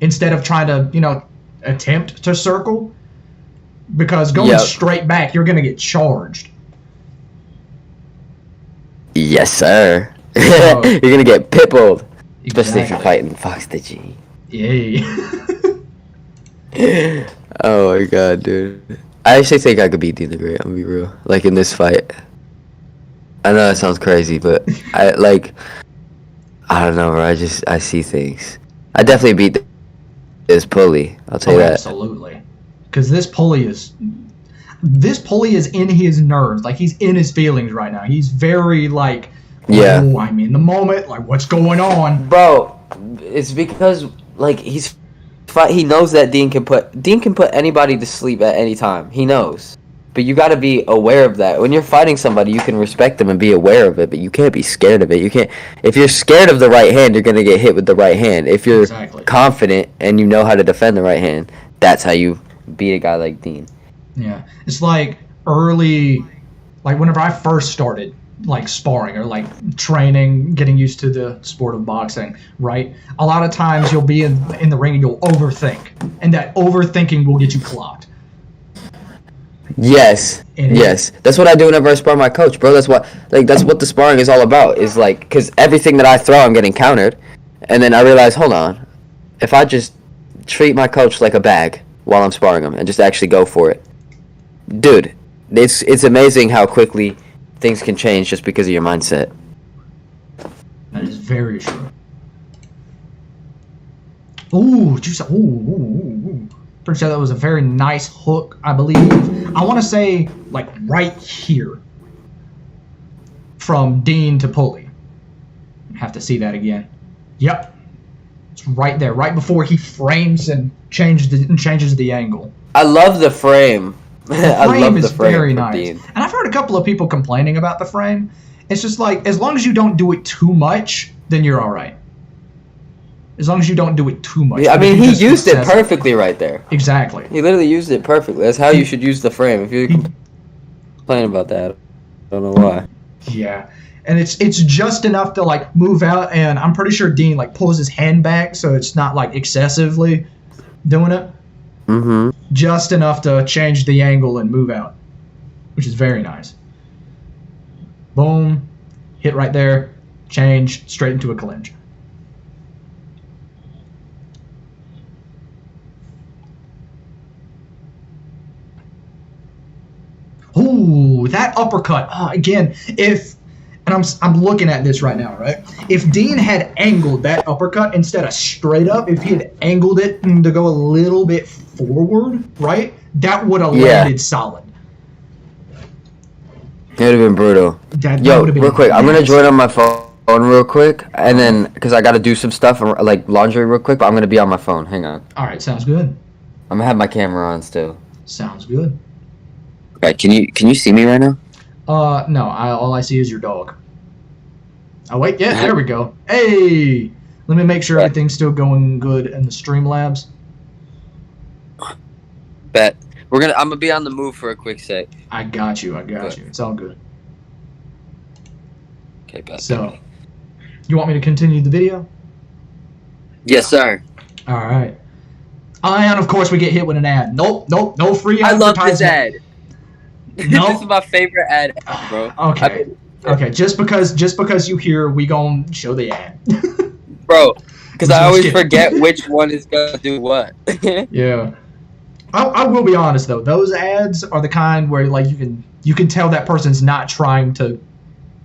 instead of trying to, attempt to circle. Because going straight back, you're going to get charged. Yes, sir. You're going to get pitbulled. especially if you're Exactly. fighting FoxTheG. Yay. Oh my god, dude. I actually think I could beat Dean the Great. I'm gonna be real. Like in this fight. I know that sounds crazy, but I don't know, bro. I see things. I definitely beat this pulley. I'll tell you that. Absolutely. Because this pulley is in his nerves. Like, he's in his feelings right now. He's very, like, Yeah. oh, I'm in the moment. Like, what's going on? Bro, it's because like he knows that Dean can put anybody to sleep at any time. He knows. But you got to be aware of that. When you're fighting somebody, you can respect them and be aware of it, but you can't be scared of it. You can't. If you're scared of the right hand, you're going to get hit with the right hand. If you're confident and you know how to defend the right hand, that's how you beat a guy like Dean. Yeah. It's like early, like whenever I first started, like sparring or like training, getting used to the sport of boxing, right? A lot of times you'll be in the ring and you'll overthink, and that overthinking will get you clocked. Yes, yes. That's what I do whenever I spar my coach, bro. That's what the sparring is all about. Is like, because everything that I throw, I'm getting countered, and then I realize, hold on, if I just treat my coach like a bag while I'm sparring him and just actually go for it, dude, it's amazing how quickly things can change just because of your mindset. That is very true. Ooh, ooh. Pretty sure that was a very nice hook, I believe. I want to say, like, right here. From Dean to pulley. Have to see that again. Yep. It's right there, right before he frames and changes the angle. I love the frame. The frame is very nice. Dean. And I've heard a couple of people complaining about the frame. It's just like, as long as you don't do it too much, then you're all right. As long as you don't do it too much. Yeah, I mean, he used it perfectly right there. Exactly. He literally used it perfectly. That's how you should use the frame. If you're complaining about that, I don't know why. Yeah. And it's just enough to, like, move out, and I'm pretty sure Dean, like, pulls his hand back so it's not, like, excessively doing it. Mm-hmm. Just enough to change the angle and move out, which is very nice. Boom. Hit right there. Change. Straight into a clinch. Ooh, that uppercut. Again, I'm looking at this right now, right? If Dean had angled that uppercut instead of straight up, if he had angled it to go a little bit forward, right? That would have landed solid. It would have been brutal. That Yo, been real quick, I'm gonna join on my phone real quick, and then because I gotta do some stuff like laundry real quick, but I'm gonna be on my phone. Hang on. All right, sounds good. I'm gonna have my camera on still. Sounds good. Right, can you see me right now? No, all I see is your dog. Oh, wait, yeah, there we go. Hey! Let me make sure everything's still going good in the Streamlabs. Bet. I'm gonna be on the move for a quick sec. I got you. It's all good. Okay, bet. So, you want me to continue the video? Yes, sir. All right. And, of course, we get hit with an ad. Nope, no free I love advertisement. this ad. Nope. This is my favorite ad, bro. Okay. Just because you hear, we gon' show the ad. Bro, because I always forget which one is gonna do what. Yeah. I will be honest though. Those ads are the kind where like you can tell that person's not trying to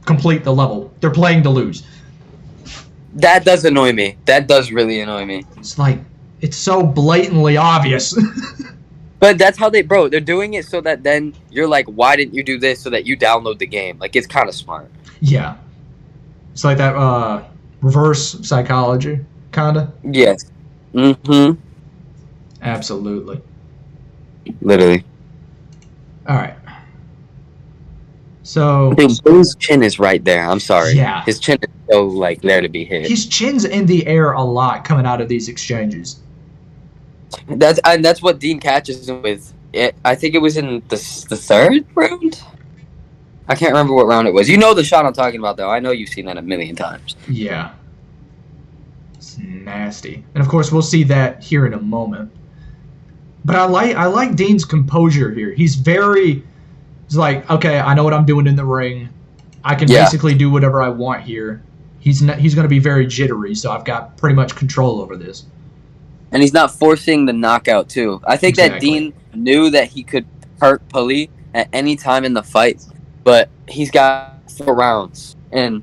complete the level. They're playing to lose. That does annoy me. That does really annoy me. It's like it's so blatantly obvious. But that's how they're doing it so that then you're like, why didn't you do this so that you download the game? Like, it's kind of smart. Yeah. It's like that reverse psychology, kind of. Yes. Mm-hmm. Absolutely. Literally. All right. So. Dude, Boo's chin is right there. I'm sorry. Yeah. His chin is so, like, there to be hit. His chin's in the air a lot coming out of these exchanges. That's what Dean catches him with. I think it was in the third round? I can't remember what round it was. You know the shot I'm talking about, though. I know you've seen that a million times. Yeah. It's nasty. And, of course, we'll see that here in a moment. But I like Dean's composure here. He's like, okay, I know what I'm doing in the ring. I can basically do whatever I want here. he's going to be very jittery, so I've got pretty much control over this. And he's not forcing the knockout too. I think that Dean knew that he could hurt Pulley at any time in the fight, but he's got 4 rounds and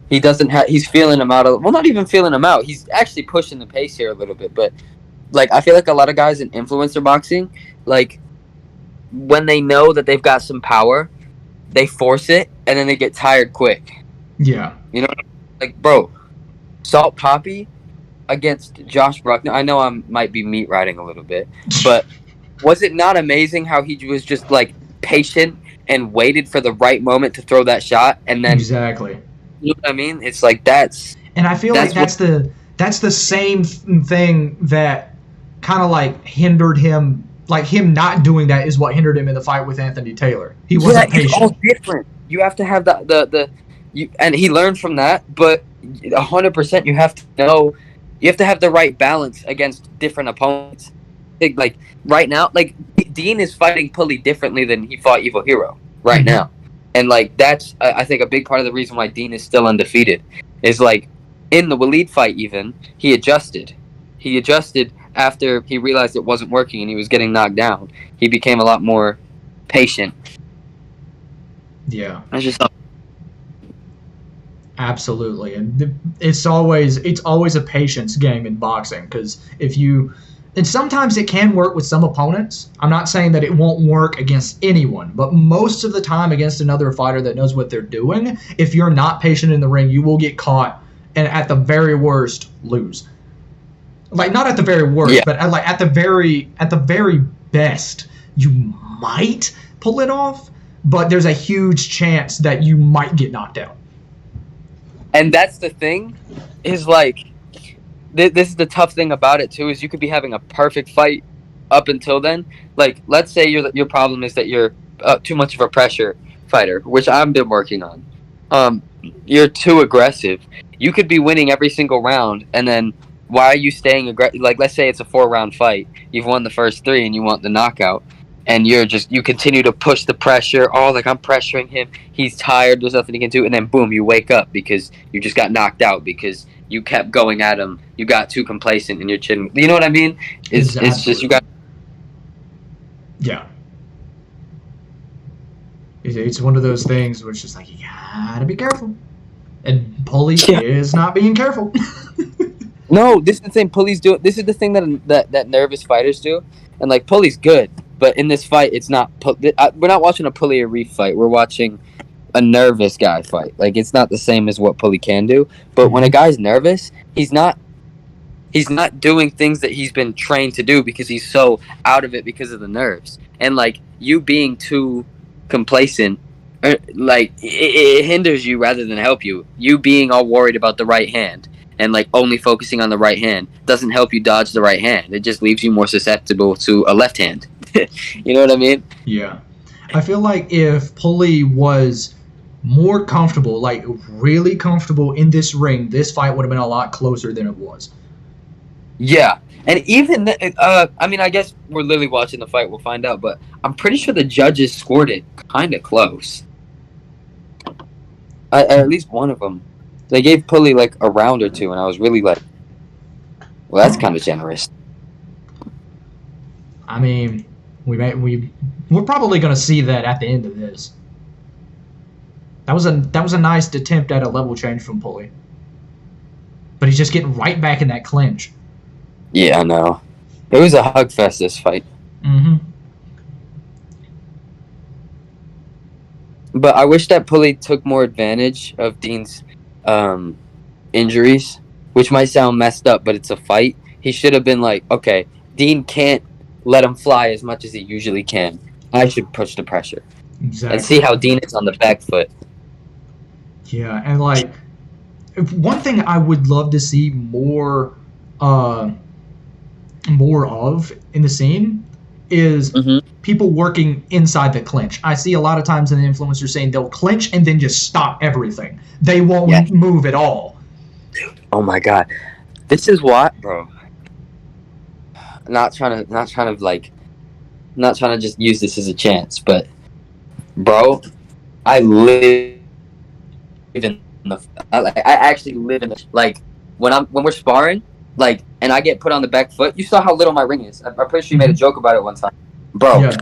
he doesn't have. He's feeling him out. Well, not even feeling him out. He's actually pushing the pace here a little bit. But like, I feel like a lot of guys in influencer boxing, like when they know that they've got some power, they force it and then they get tired quick. Yeah, you know, like bro, Salt Poppy against Josh Bruckner. I know I might be meat riding a little bit, but was it not amazing how he was just like patient and waited for the right moment to throw that shot, and then exactly. You know what I mean? It's like that's. And I feel like that's the same thing that kind of like hindered him. Like him not doing that is what hindered him in the fight with Anthony Taylor. He wasn't patient. It's all different. You have to have and he learned from that, but 100% you have to know. You have to have the right balance against different opponents. Like right now, like Dean is fighting Pulley differently than he fought Evil Hero right now, and like that's I think a big part of the reason why Dean is still undefeated is like in the Waleed fight. Even he adjusted after he realized it wasn't working and he was getting knocked down. He became a lot more patient. Yeah, that's just. Absolutely, and it's always a patience game in boxing, because and sometimes it can work with some opponents. I'm not saying that it won't work against anyone, but most of the time against another fighter that knows what they're doing, if you're not patient in the ring, you will get caught and at the very worst lose. Like not at the very worst, but at the very best, you might pull it off, but there's a huge chance that you might get knocked out. And that's the thing, is like, this is the tough thing about it too, is you could be having a perfect fight up until then. Like, let's say your problem is that you're too much of a pressure fighter, which I've been working on. You're too aggressive. You could be winning every single round, and then why are you staying aggressive? Like, let's say it's a 4-round fight. You've won the first 3 and you want the knockout. And you continue to push the pressure. Oh, like I'm pressuring him. He's tired. There's nothing he can do. And then boom, you wake up because you just got knocked out because you kept going at him. You got too complacent in your chin. You know what I mean? It's just you got. Yeah. It's one of those things where it's just like you gotta be careful, and Pulley is not being careful. No, this is the thing Pulley's doing. This is the thing that nervous fighters do, and like Pulley's good. But in this fight, it's not. We're not watching a Pulley or Reef fight. We're watching a nervous guy fight. Like it's not the same as what Pulley can do. But when a guy's nervous, he's not doing things that he's been trained to do because he's so out of it because of the nerves. And like you being too complacent, like it hinders you rather than help you. You being all worried about the right hand and like only focusing on the right hand doesn't help you dodge the right hand. It just leaves you more susceptible to a left hand. You know what I mean? Yeah. I feel like if Pulley was more comfortable, like really comfortable in this ring, this fight would have been a lot closer than it was. Yeah. And even, I mean, I guess we're literally watching the fight. We'll find out. But I'm pretty sure the judges scored it kind of close. At least one of them. They gave Pulley like a round or two, and I was really like, well, that's kind of generous. I mean, we're probably going to see that at the end of this. That was a nice attempt at a level change from Pulley, but he's just getting right back in that clinch. Yeah, I know. It was a hug fest, this fight. Mm-hmm. But I wish that Pulley took more advantage of Dean's injuries, which might sound messed up, but it's a fight. He should have been like, okay, Dean can't let him fly as much as he usually can. I should push the pressure. Exactly. And see how Dean is on the back foot. Yeah, and like, one thing I would love to see more of in the scene is people working inside the clinch. I see a lot of times in the influencers saying they'll clinch and then just stop everything. They won't move at all. Dude, oh my god, this is what, bro. Not trying to just use this as a chance, but bro, I live in I actually live in the, like when we're sparring, like, and I get put on the back foot. You saw how little my ring is. I'm pretty sure you made a joke about it one time, bro. Yeah.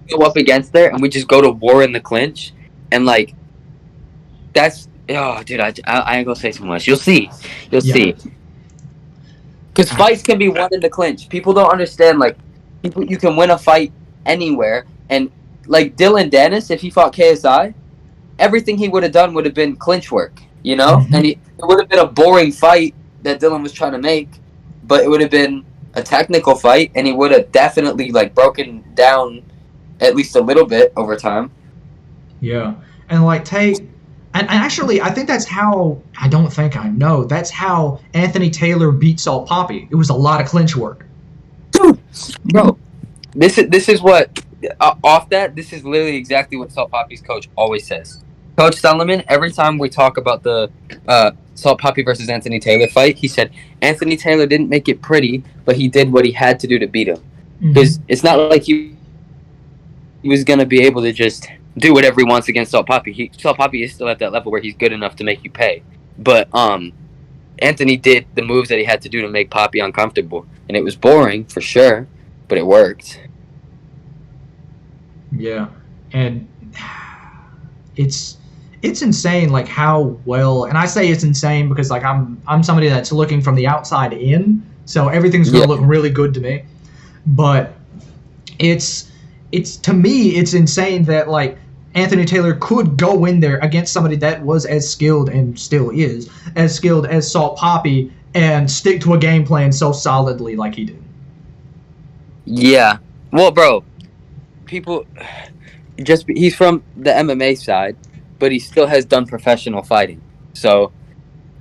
Go up against there, and we just go to war in the clinch, and like that's dude. I ain't gonna say too much. You'll see. Yeah. Because fights can be won in the clinch. People don't understand. Like, you can win a fight anywhere, and like Dylan Dennis, if he fought KSI, everything he would have done would have been clinch work, you know? Mhm. And it would have been a boring fight that Dylan was trying to make, but it would have been a technical fight, and he would have definitely, like, broken down at least a little bit over time. Yeah. And like and actually I think that's how that's how Anthony Taylor beat Salt Poppy. It was a lot of clinch work. Dude, bro, this is what this is literally exactly what Salt Poppy's coach always says. Coach Solomon, every time we talk about the Salt Poppy versus Anthony Taylor fight, he said Anthony Taylor didn't make it pretty, but he did what he had to do to beat him. Because it's not like he was gonna be able to just do whatever he wants against Salt Poppy. Salt Poppy is still at that level where he's good enough to make you pay. But Anthony did the moves that he had to do to make Poppy uncomfortable, and it was boring for sure, but it worked. Yeah. And it's insane, like how well, and I say it's insane because like I'm somebody that's looking from the outside in, so everything's gonna look really good to me. But it's to me it's insane that like Anthony Taylor could go in there against somebody that was as skilled and still is as skilled as Salt Poppy and stick to a game plan so solidly like he did. Yeah. Well, bro, he's from the MMA side, but he still has done professional fighting. So,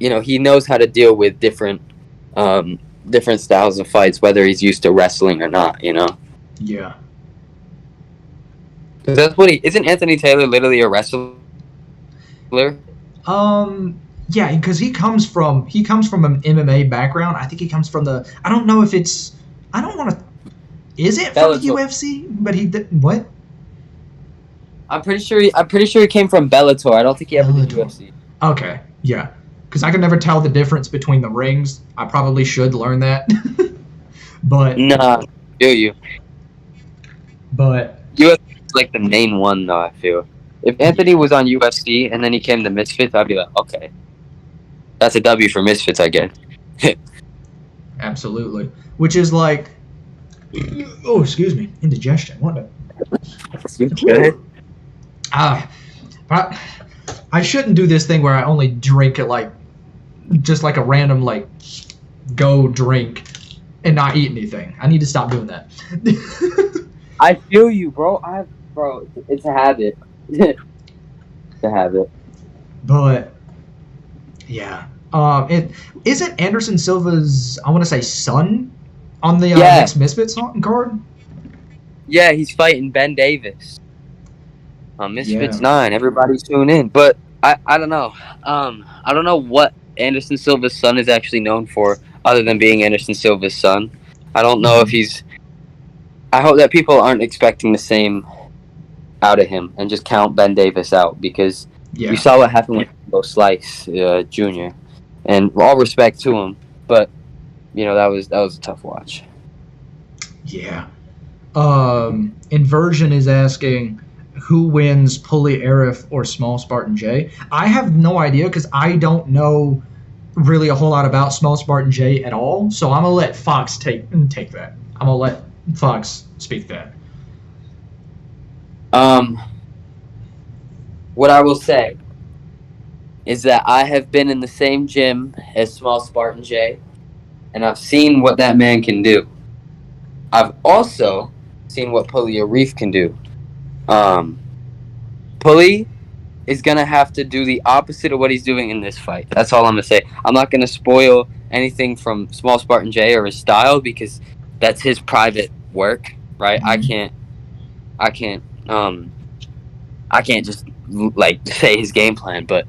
you know, he knows how to deal with different styles of fights, whether he's used to wrestling or not, you know? Yeah. Because that's what isn't Anthony Taylor literally a wrestler? Yeah, because he comes from an MMA background. I think he comes from I don't know if it's, I don't want to, is it from the UFC? But he did, what? I'm pretty sure he came from Bellator. I don't think he ever did UFC. Okay, yeah. Because I can never tell the difference between the rings. I probably should learn that. But nah, do you? But UFC is like the main one, though. I feel if Anthony was on UFC and then he came to Misfits, I'd be like, okay, that's a W for Misfits, I guess. Absolutely. Which is like, oh, excuse me, indigestion. What the? I shouldn't do this thing where I only drink at like, just like a random like, go drink and not eat anything. I need to stop doing that. I feel you, bro. It's a habit. It's a habit. But yeah, it isn't Anderson Silva's, I want to say, son on the next Misfits card. Yeah, he's fighting Ben Davis. Misfits 9. Everybody tune in. But I don't know. I don't know what Anderson Silva's son is actually known for, other than being Anderson Silva's son. I don't know if he's. I hope that people aren't expecting the same out of him and just count Ben Davis out, because you saw what happened with Bo Slice Jr. And all respect to him, but you know that was a tough watch. Yeah. Inversion is asking who wins Pulley Arif or Small Spartan J. I have no idea because I don't know really a whole lot about Small Spartan J at all. So I'm gonna let Fox take that. I'm gonna let Fox speak that. What I will say is that I have been in the same gym as Small Spartan J, and I've seen what that man can do. I've also seen what Pulley Arif can do. Pulley is going to have to do the opposite of what he's doing in this fight. That's all I'm going to say. I'm not going to spoil anything from Small Spartan J or his style, because that's his private work, right? Mm-hmm. I can't just like say his game plan, but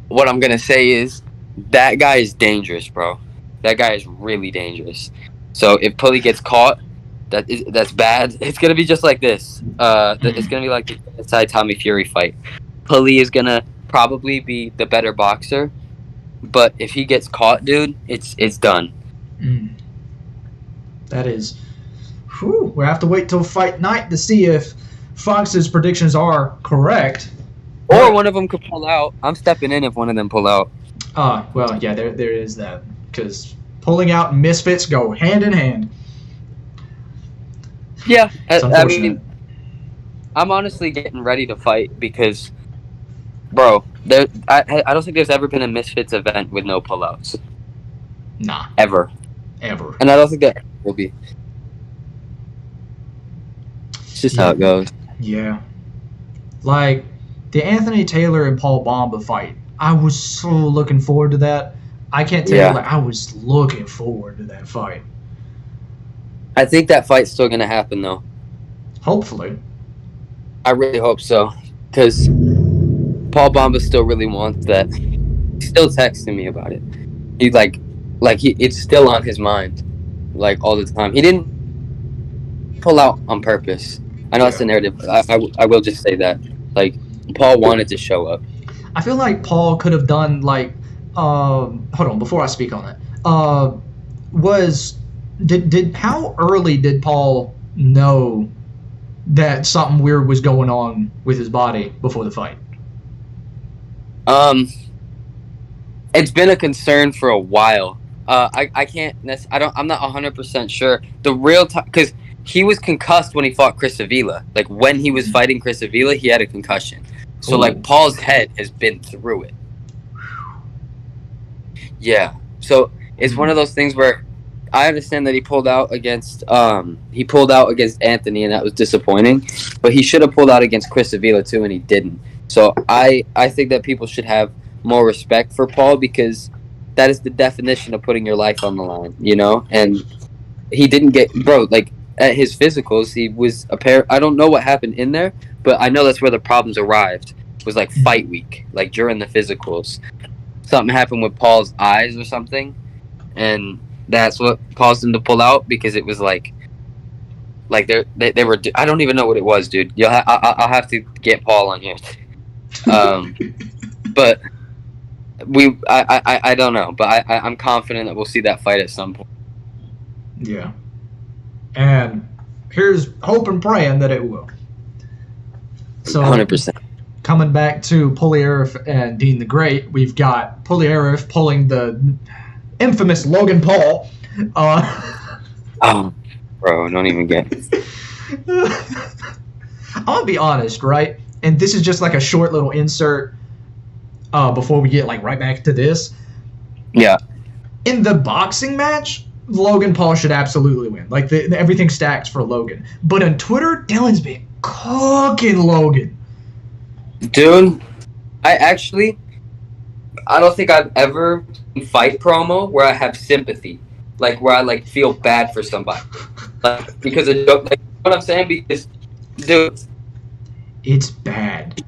what I'm going to say is that guy is dangerous, bro. That guy is really dangerous. So if Pulley gets caught, that's bad. It's gonna be just like this. It's gonna be like the inside Tommy Fury fight. Pulley is gonna probably be the better boxer, but if he gets caught, dude, it's done. That is. Whew, we'll have to wait till fight night to see if Fox's predictions are correct. Or one of them could pull out. I'm stepping in if one of them pull out. Well, yeah, there is that. Because pulling out and misfits go hand in hand. Yeah, I mean, I'm honestly getting ready to fight because, bro, I don't think there's ever been a Misfits event with no pullouts. Nah. Ever. Ever. And I don't think that will be. It's just how it goes. Yeah. Like, the Anthony Taylor and Paul Bamba fight, I was so looking forward to that. I can't tell you, like, I was looking forward to that fight. I think that fight's still going to happen, though. Hopefully. I really hope so. Because Paul Bamba still really wants that. He's still texting me about it. He's like it's still on his mind. Like, all the time. He didn't pull out on purpose. I know it's the narrative. I will just say that. Like, Paul wanted to show up. I feel like Paul could have done, like, hold on, before I speak on that. How early did Paul know that something weird was going on with his body before the fight? It's been a concern for a while. I can't. I'm not 100% sure. The real time, because he was concussed when he fought Chris Avila. Like, when he was fighting Chris Avila, he had a concussion. So, like, Paul's head has been through it. Yeah. So it's one of those things where I understand that he pulled out against Anthony, and that was disappointing. But he should have pulled out against Chris Avila too, and he didn't. So I think that people should have more respect for Paul, because that is the definition of putting your life on the line, you know? And he didn't get, bro, like, at his physicals, he was I don't know what happened in there, but I know that's where the problems arrived. It was like fight week, like during the physicals. Something happened with Paul's eyes or something, and that's what caused him to pull out, because it was like they were. I don't even know what it was, dude. I'll have to get Paul on here. But I don't know, but I'm confident that we'll see that fight at some point. Yeah, and here's hope and praying that it will. So 100%. Coming back to Puliarif and Dean the Great, we've got Puliarif pulling the infamous Logan Paul. Oh, bro, don't even get it. I'm gonna be honest, right? And this is just like a short little insert before we get like right back to this. Yeah. In the boxing match, Logan Paul should absolutely win. Like, everything stacks for Logan. But on Twitter, Dylan's been cooking Logan. Dude, I don't think I've ever fight promo where I have sympathy, like where I like feel bad for somebody, like because of joke. Like, what I'm saying, because, dude, it's bad.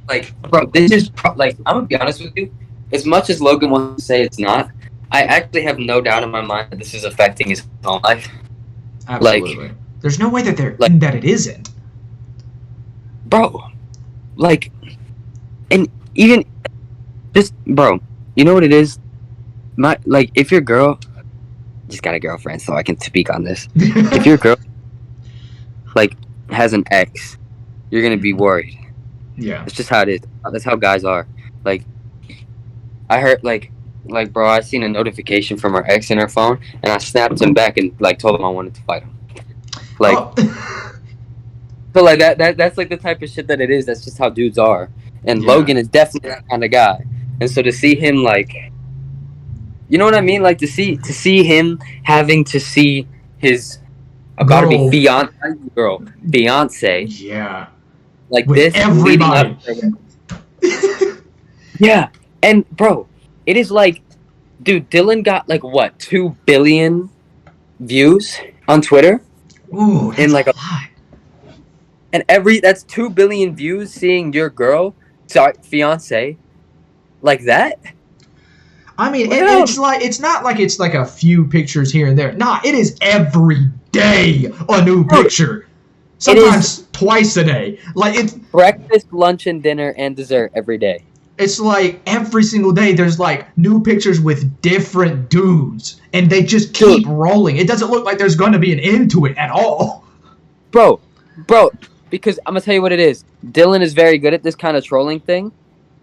Like, bro, this is like, I'm gonna be honest with you. As much as Logan wants to say it's not, I actually have no doubt in my mind that this is affecting his own life. Absolutely. Like, there's no way that that it isn't, bro. Like, and even just, bro, you know what it is? If your girl, just got a girlfriend, so I can speak on this. If your girl, like, has an ex, you're gonna be worried. Yeah. It's just how it is. That's how guys are. Like, I heard, like, bro, I seen a notification from her ex in her phone, and I snapped him back and, like, told him I wanted to fight him. Like, so, like, that's, like, the type of shit that it is. That's just how dudes are. And Logan is definitely that kind of guy. And so to see him, like, you know what I mean? Like, to see him having to see his about-to-be fiance. Yeah. Like, with this. Everybody. Yeah. And, bro, it is like, dude, Dylan got, like, what, 2 billion views on Twitter? Ooh, that's like a lot. And that's 2 billion views seeing your fiance, like that? I mean, it's not like it's like a few pictures here and there. Nah, it is every day a new picture. Sometimes twice a day. Like, it's breakfast, lunch, and dinner and dessert every day. it's like every single day there's like new pictures with different dudes, and they just keep rolling. It doesn't look like there's going to be an end to it at all. Bro, because I'm gonna tell you what it is. Dylan is very good at this kind of trolling thing,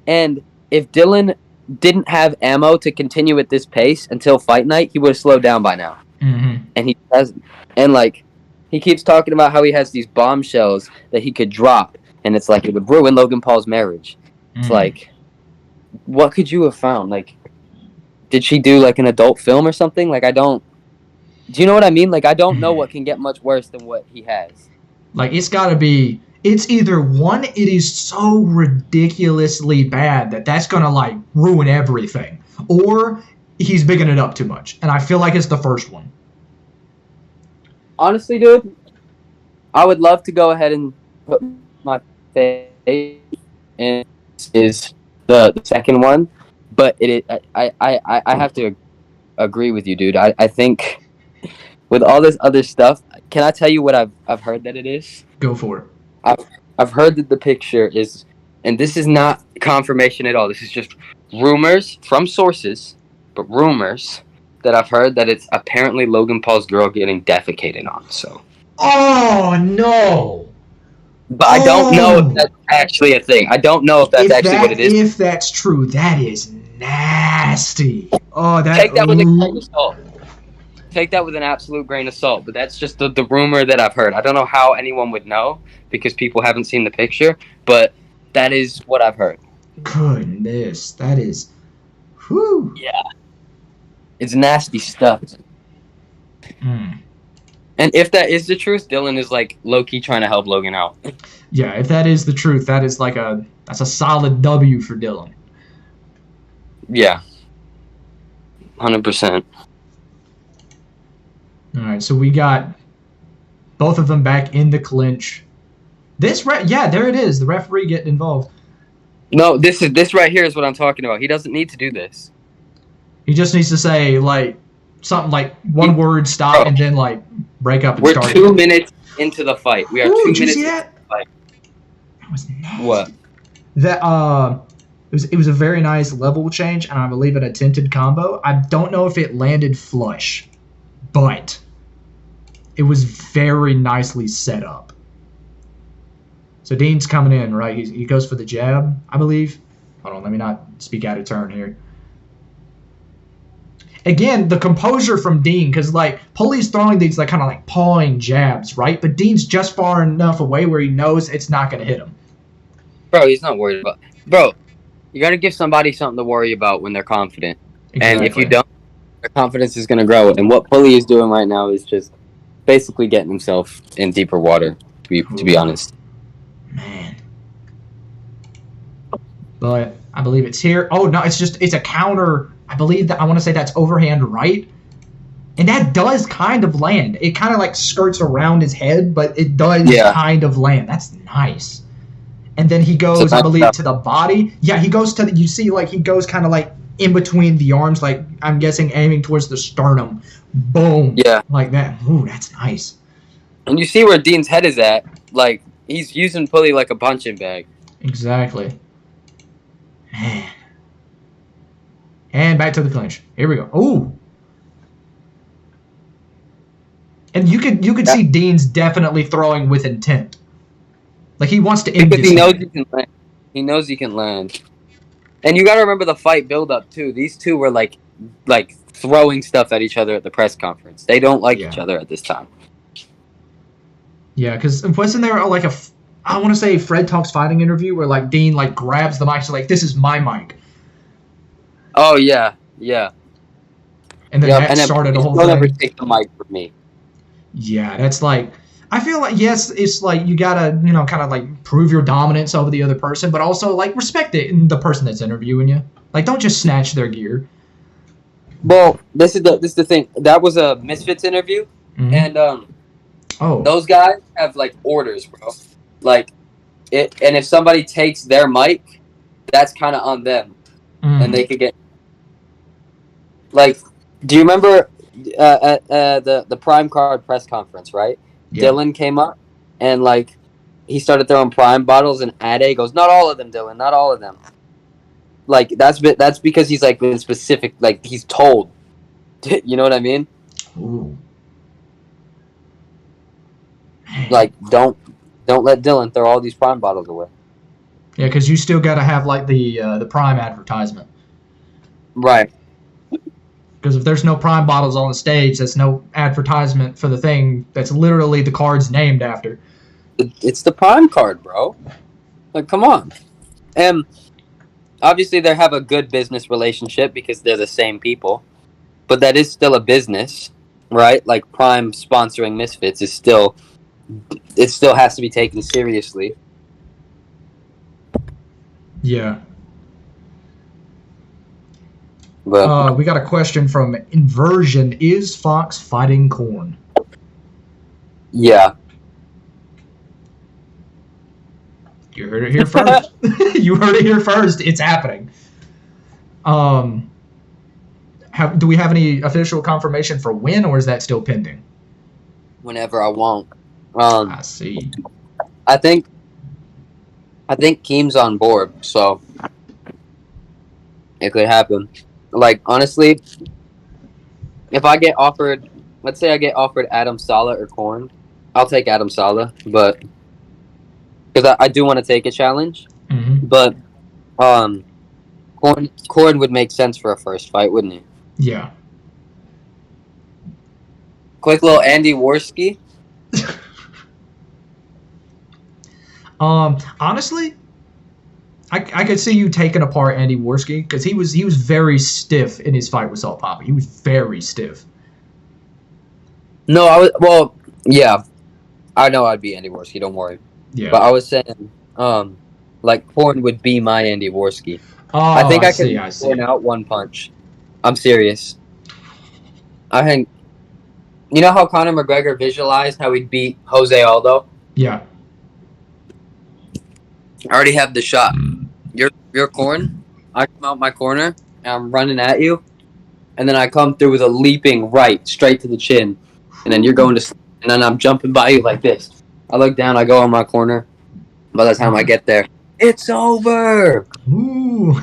and if Dylan didn't have ammo to continue at this pace until fight night, he would have slowed down by now. Mm-hmm. And he hasn't. And like, he keeps talking about how he has these bombshells that he could drop, and it's like it would ruin Logan Paul's marriage. It's like, what could you have found? Like, did she do like an adult film or something? Like, I don't. Do you know what I mean? Like, I don't know what can get much worse than what he has. Like, it's got to be. It's either one, it is so ridiculously bad that that's gonna like ruin everything, or he's bigging it up too much, and I feel like it's the first one. Honestly, dude, I would love to go ahead and put my faith in is the second one, but I have to agree with you, dude. I think with all this other stuff, can I tell you what I've heard that it is? Go for it. I've heard that the picture is, and this is not confirmation at all. This is just rumors from sources, but rumors that I've heard that it's apparently Logan Paul's girl getting defecated on. So. Oh no! But I don't know if that's actually a thing. I don't know if that's actually what it is. If that's true, that is nasty. Oh, that. Take that with a grain of salt. Take that with an absolute grain of salt. But that's just the rumor that I've heard. I don't know how anyone would know because people haven't seen the picture. But that is what I've heard. Goodness, that is. Whew. Yeah. It's nasty stuff. Mm. And if that is the truth, Dylan is like low-key trying to help Logan out. Yeah, if that is the truth, that's a solid W for Dylan. Yeah. 100%. All right, so we got both of them back in the clinch. Yeah, there it is. The referee getting involved. No, this right here is what I'm talking about. He doesn't need to do this. He just needs to say like something like one word, stop, and then like break up and start. We're 2 minutes into the fight. We are 2 minutes into the fight. That was nasty. What? That it was a very nice level change, and I believe an attempted combo. I don't know if it landed flush, but it was very nicely set up. So Dean's coming in, right? He goes for the jab, I believe. Hold on, let me not speak out of turn here. Again, the composure from Dean, because like Pulley's throwing these like kind of like pawing jabs, right? But Dean's just far enough away where he knows it's not going to hit him. Bro, he's not worried about. Bro, you got to give somebody something to worry about when they're confident. Exactly. And if you don't, their confidence is going to grow. And what Pulley is doing right now is just basically getting himself in deeper water. To be honest. Man. But I believe it's here. Oh no, it's a counter. I believe that I want to say that's overhand right. And that does kind of land. It kind of like skirts around his head, but it does kind of land. That's nice. And then he goes, I believe, to the body. Yeah, he goes to you see like he goes kind of like in between the arms, like I'm guessing aiming towards the sternum. Boom. Yeah. Like that. Ooh, that's nice. And you see where Dean's head is at. Like he's using Pulley like a punching bag. Exactly. Man. And back to the clinch. Here we go. Ooh. And you could see Dean's definitely throwing with intent. Like he wants to end because he knows he can land. He knows he can land. And you got to remember the fight build up too. These two were like throwing stuff at each other at the press conference. They don't like each other at this time. Yeah, because wasn't there like I want to say Fred Talks Fighting interview where like Dean like grabs the mic, so like this is my mic. Oh yeah, yeah. And then that started a whole thing. Never take the mic from me. Yeah, that's like I feel like yes, it's like you gotta kind of like prove your dominance over the other person, but also like respect the person that's interviewing you. Like don't just snatch their gear. Well, this is the thing. That was a Misfits interview, and those guys have like orders, bro. Like it, and if somebody takes their mic, that's kind of on them, and they could get. Like, do you remember at the Prime Card press conference, right? Yeah. Dylan came up and like he started throwing Prime bottles, and Ade goes, "Not all of them, Dylan. Not all of them." Like that's because he's like been specific. Like he's told. You know what I mean? Ooh. Man. Like don't let Dylan throw all these Prime bottles away. Yeah, because you still got to have like the Prime advertisement. Right. Because if there's no Prime bottles on the stage, that's no advertisement for the thing that's literally the card's named after. It's the Prime card, bro. Like, come on. And obviously they have a good business relationship because they're the same people. But that is still a business, right? Like Prime sponsoring Misfits is still, it still has to be taken seriously. Yeah. But We got a question from Inversion. Is Fox fighting Korn? yeah. You heard it here first. You heard it here first. It's happening. Do we have any official confirmation for when, or is that still pending? Whenever I want. I see. I think Keem's on board, so it could happen. Like, honestly, if I get offered, let's say I get offered Adam Saleh or Korn, I'll take Adam Saleh, but because I do want to take a challenge, Mm-hmm. but Korn would make sense for a first fight, wouldn't he? Yeah. Quick little Andy Worski. Honestly, I could see you taking apart Andy Worski because he was very stiff in his fight with Salt Papa. He was very stiff. No, yeah, I know I'd be Andy Worski. Don't worry. Yeah. But I was saying, like Korn would be my Andy Worski. Oh, I think I see. could win out one punch. I'm serious. I think. You know how Conor McGregor visualized how he'd beat Jose Aldo? Yeah. I already have the shot. You're Korn. I come out my corner and I'm running at you, and then I come through with a leaping right straight to the chin, and then you're going to sleep, and then I'm jumping by you like this. I look down, I go on my corner. By the time I get there, it's over. Ooh.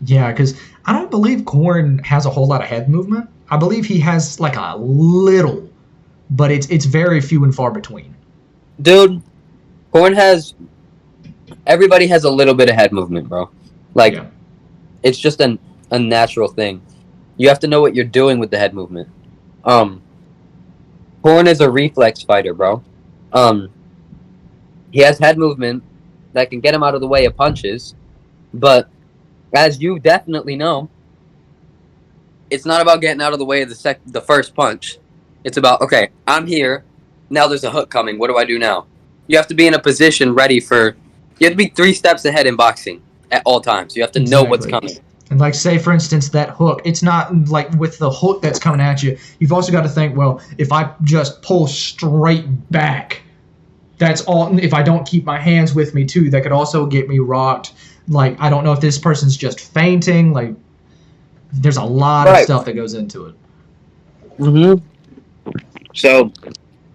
Yeah, because I don't believe Korn has a whole lot of head movement. I believe he has like a little, but it's very few and far between. Dude, Korn has. Everybody has a little bit of head movement, bro. Like, Yeah. It's just a natural thing. You have to know what you're doing with the head movement. Korn is a reflex fighter, bro. He has head movement that can get him out of the way of punches, but as you definitely know, it's not about getting out of the way of the first punch. It's about, okay, I'm here. Now there's a hook coming. What do I do now? You have to be in a position ready for. You have to be 3 steps ahead in boxing at all times. You have to know what's coming. And like, say for instance, that hook, it's not like with the hook that's coming at you. You've also got to think, well, if I just pull straight back, that's all. If I don't keep my hands with me too, that could also get me rocked. Like, I don't know if this person's just fainting. Like, there's a lot of stuff that goes into it. Mm-hmm. So,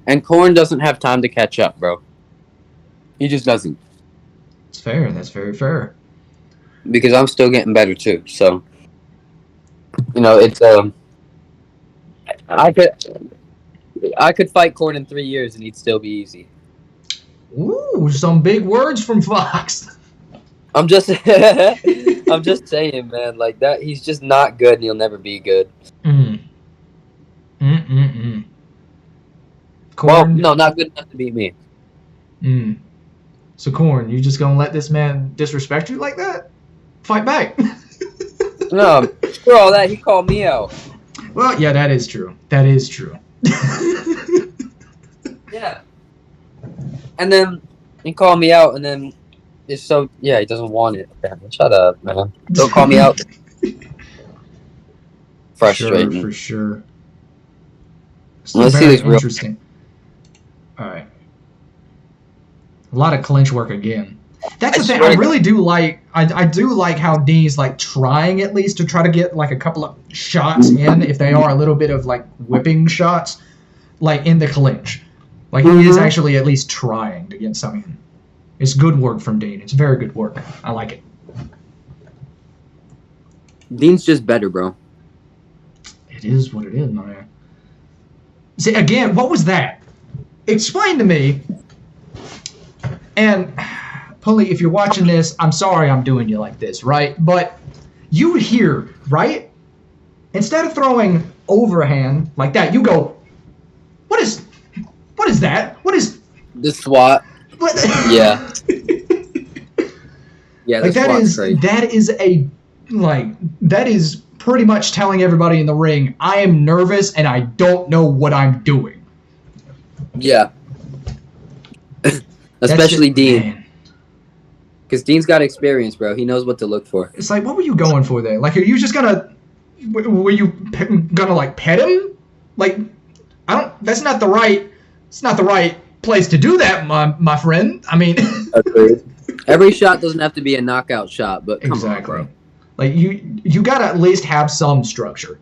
and Korn doesn't have time to catch up, bro. He just doesn't. It's fair. That's very fair. Because I'm still getting better too. So, you know, it's I could fight Korn in 3 years and he'd still be easy. Ooh, some big words from Fox. I'm just saying, man. Like that, he's just not good, and he'll never be good. Korn. Well, no, not good enough to beat me. So, Korn, you just gonna let this man disrespect you like that? Fight back. No, for all that, he called me out. Well, yeah, that is true. That is true. Yeah. And then he called me out, and then it's so he doesn't want it. Shut up, man. Don't call me out. Frustrating. For sure. Let's see this real. Interesting. All right. A lot of clinch work again. That's the thing. I really do like. I do like how Dean's like trying at least to try to get like a couple of shots in, if they are a little bit of like whipping shots, like in the clinch. Like he is actually at least trying to get some in. It's good work from Dean. It's very good work. I like it. Dean's just better, bro. It is what it is, my man. See, again, what was that? Explain to me. And, Pulley, if you're watching this, I'm sorry I'm doing you like this, right? But you hear, right? Instead of throwing overhand like that, you go, what is that? What is... The SWAT. What? Yeah. Yeah, Like that is pretty much telling everybody in the ring, I am nervous and I don't know what I'm doing. Yeah. Especially Dean. Because Dean's got experience, bro. He knows what to look for. It's like, what were you going for there? Like, are you just gonna... Were you gonna, like, pet him? Like, that's not the right... It's not the right place to do that, my friend. I mean... Agreed. Every shot doesn't have to be a knockout shot, but come on, bro. Like, you gotta at least have some structure.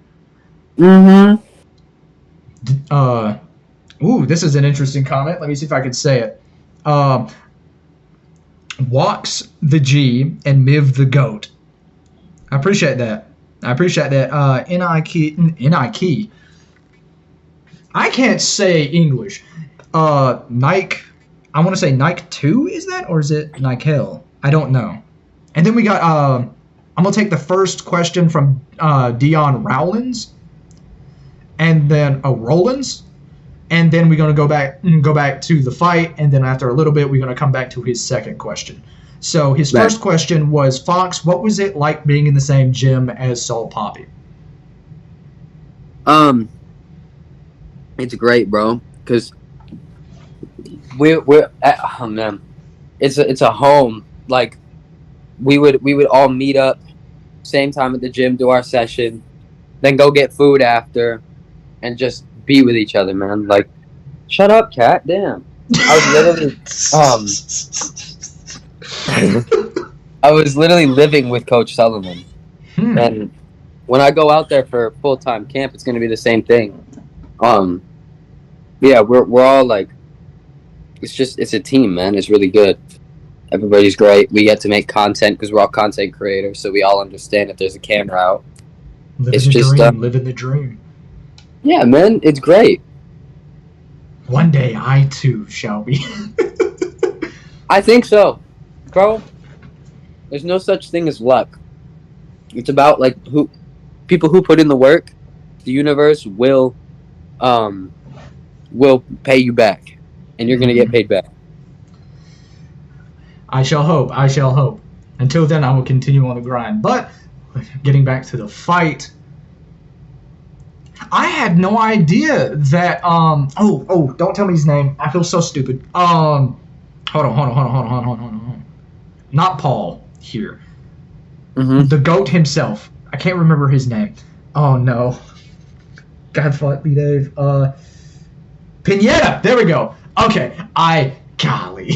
Mm-hmm. Ooh, this is an interesting comment. Let me see if I can say it. FoxTheG and MIV the GOAT. I appreciate that. Nike. I can't say English. Nike. I want to say Nike 2, is that? Or is it Nike? I don't know. And then we got, I'm going to take the first question from Dion Rowlands. And then, Rollins. And then we're going to go back to the fight. And then after a little bit, we're going to come back to his second question. So his first question was, Fox, what was it like being in the same gym as Saul Poppy? It's great, bro. Because we're at, oh man, it's a home. Like we would all meet up same time at the gym, do our session, then go get food after, and just be with each other, man. Like, shut up, cat. Damn. I was literally living with Coach Sullivan, and when I go out there for full-time camp, it's gonna be the same thing. Yeah, we're all like, it's a team, man. It's really good. Everybody's great. We get to make content because we're all content creators, so we all understand if there's a camera out. Living the dream. Yeah, man, it's great. One day I too shall be. I think so, bro. There's no such thing as luck. It's about like people who put in the work. The universe will pay you back, and you're gonna get paid back. I shall hope. Until then, I will continue on the grind. But getting back to the fight, I had no idea that don't tell me his name. I feel so stupid. Hold on. Not Paul here. Mm-hmm. The GOAT himself. I can't remember his name. Oh no. God fuck me, Dave. Pineda. There we go. Okay. Golly.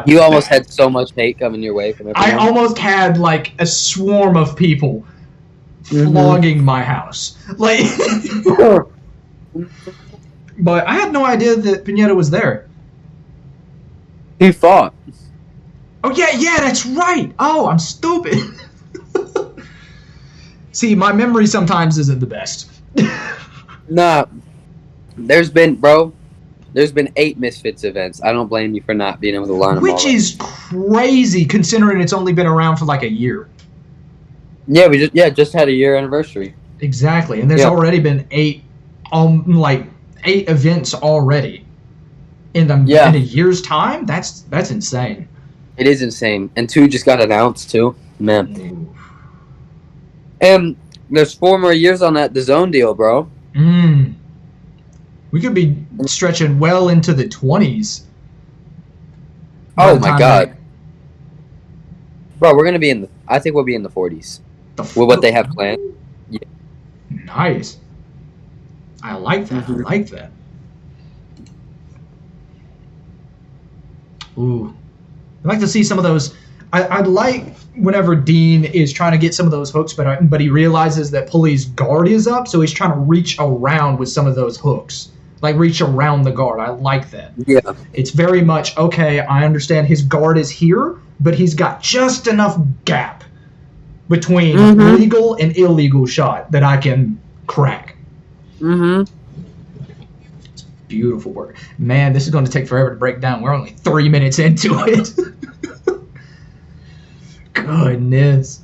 You almost had so much hate coming your way from everyone. I almost had like a swarm of people flogging my house. Like, but I had no idea that Pineda was there. He fought. Oh yeah, that's right. Oh, I'm stupid. See, my memory sometimes isn't the best. Nah, there's been 8 Misfits events. I don't blame you for not being able to learn them all. Which is crazy considering it's only been around for like a year. Yeah, we just had a year anniversary. Exactly, and there's already been 8 events already in a year's time. That's insane. It is insane, and 2 just got announced too, man. Ooh. And there's 4 more years on that DAZN deal, bro. We could be stretching well into the 20s. Oh my god. Bro, we're gonna be I think we'll be in the 40s. With what they have planned. Yeah. Nice. I like that. Mm-hmm. I like that. Ooh. I'd like to see some of those. I'd like whenever Dean is trying to get some of those hooks, but he realizes that Pulley's guard is up, so he's trying to reach around with some of those hooks. like reach around the guard. I like that. Yeah. It's very much, okay, I understand his guard is here, but he's got just enough gap between legal and illegal shot that I can crack. Mm-hmm. It's beautiful work. Man, this is going to take forever to break down. We're only 3 minutes into it. Goodness.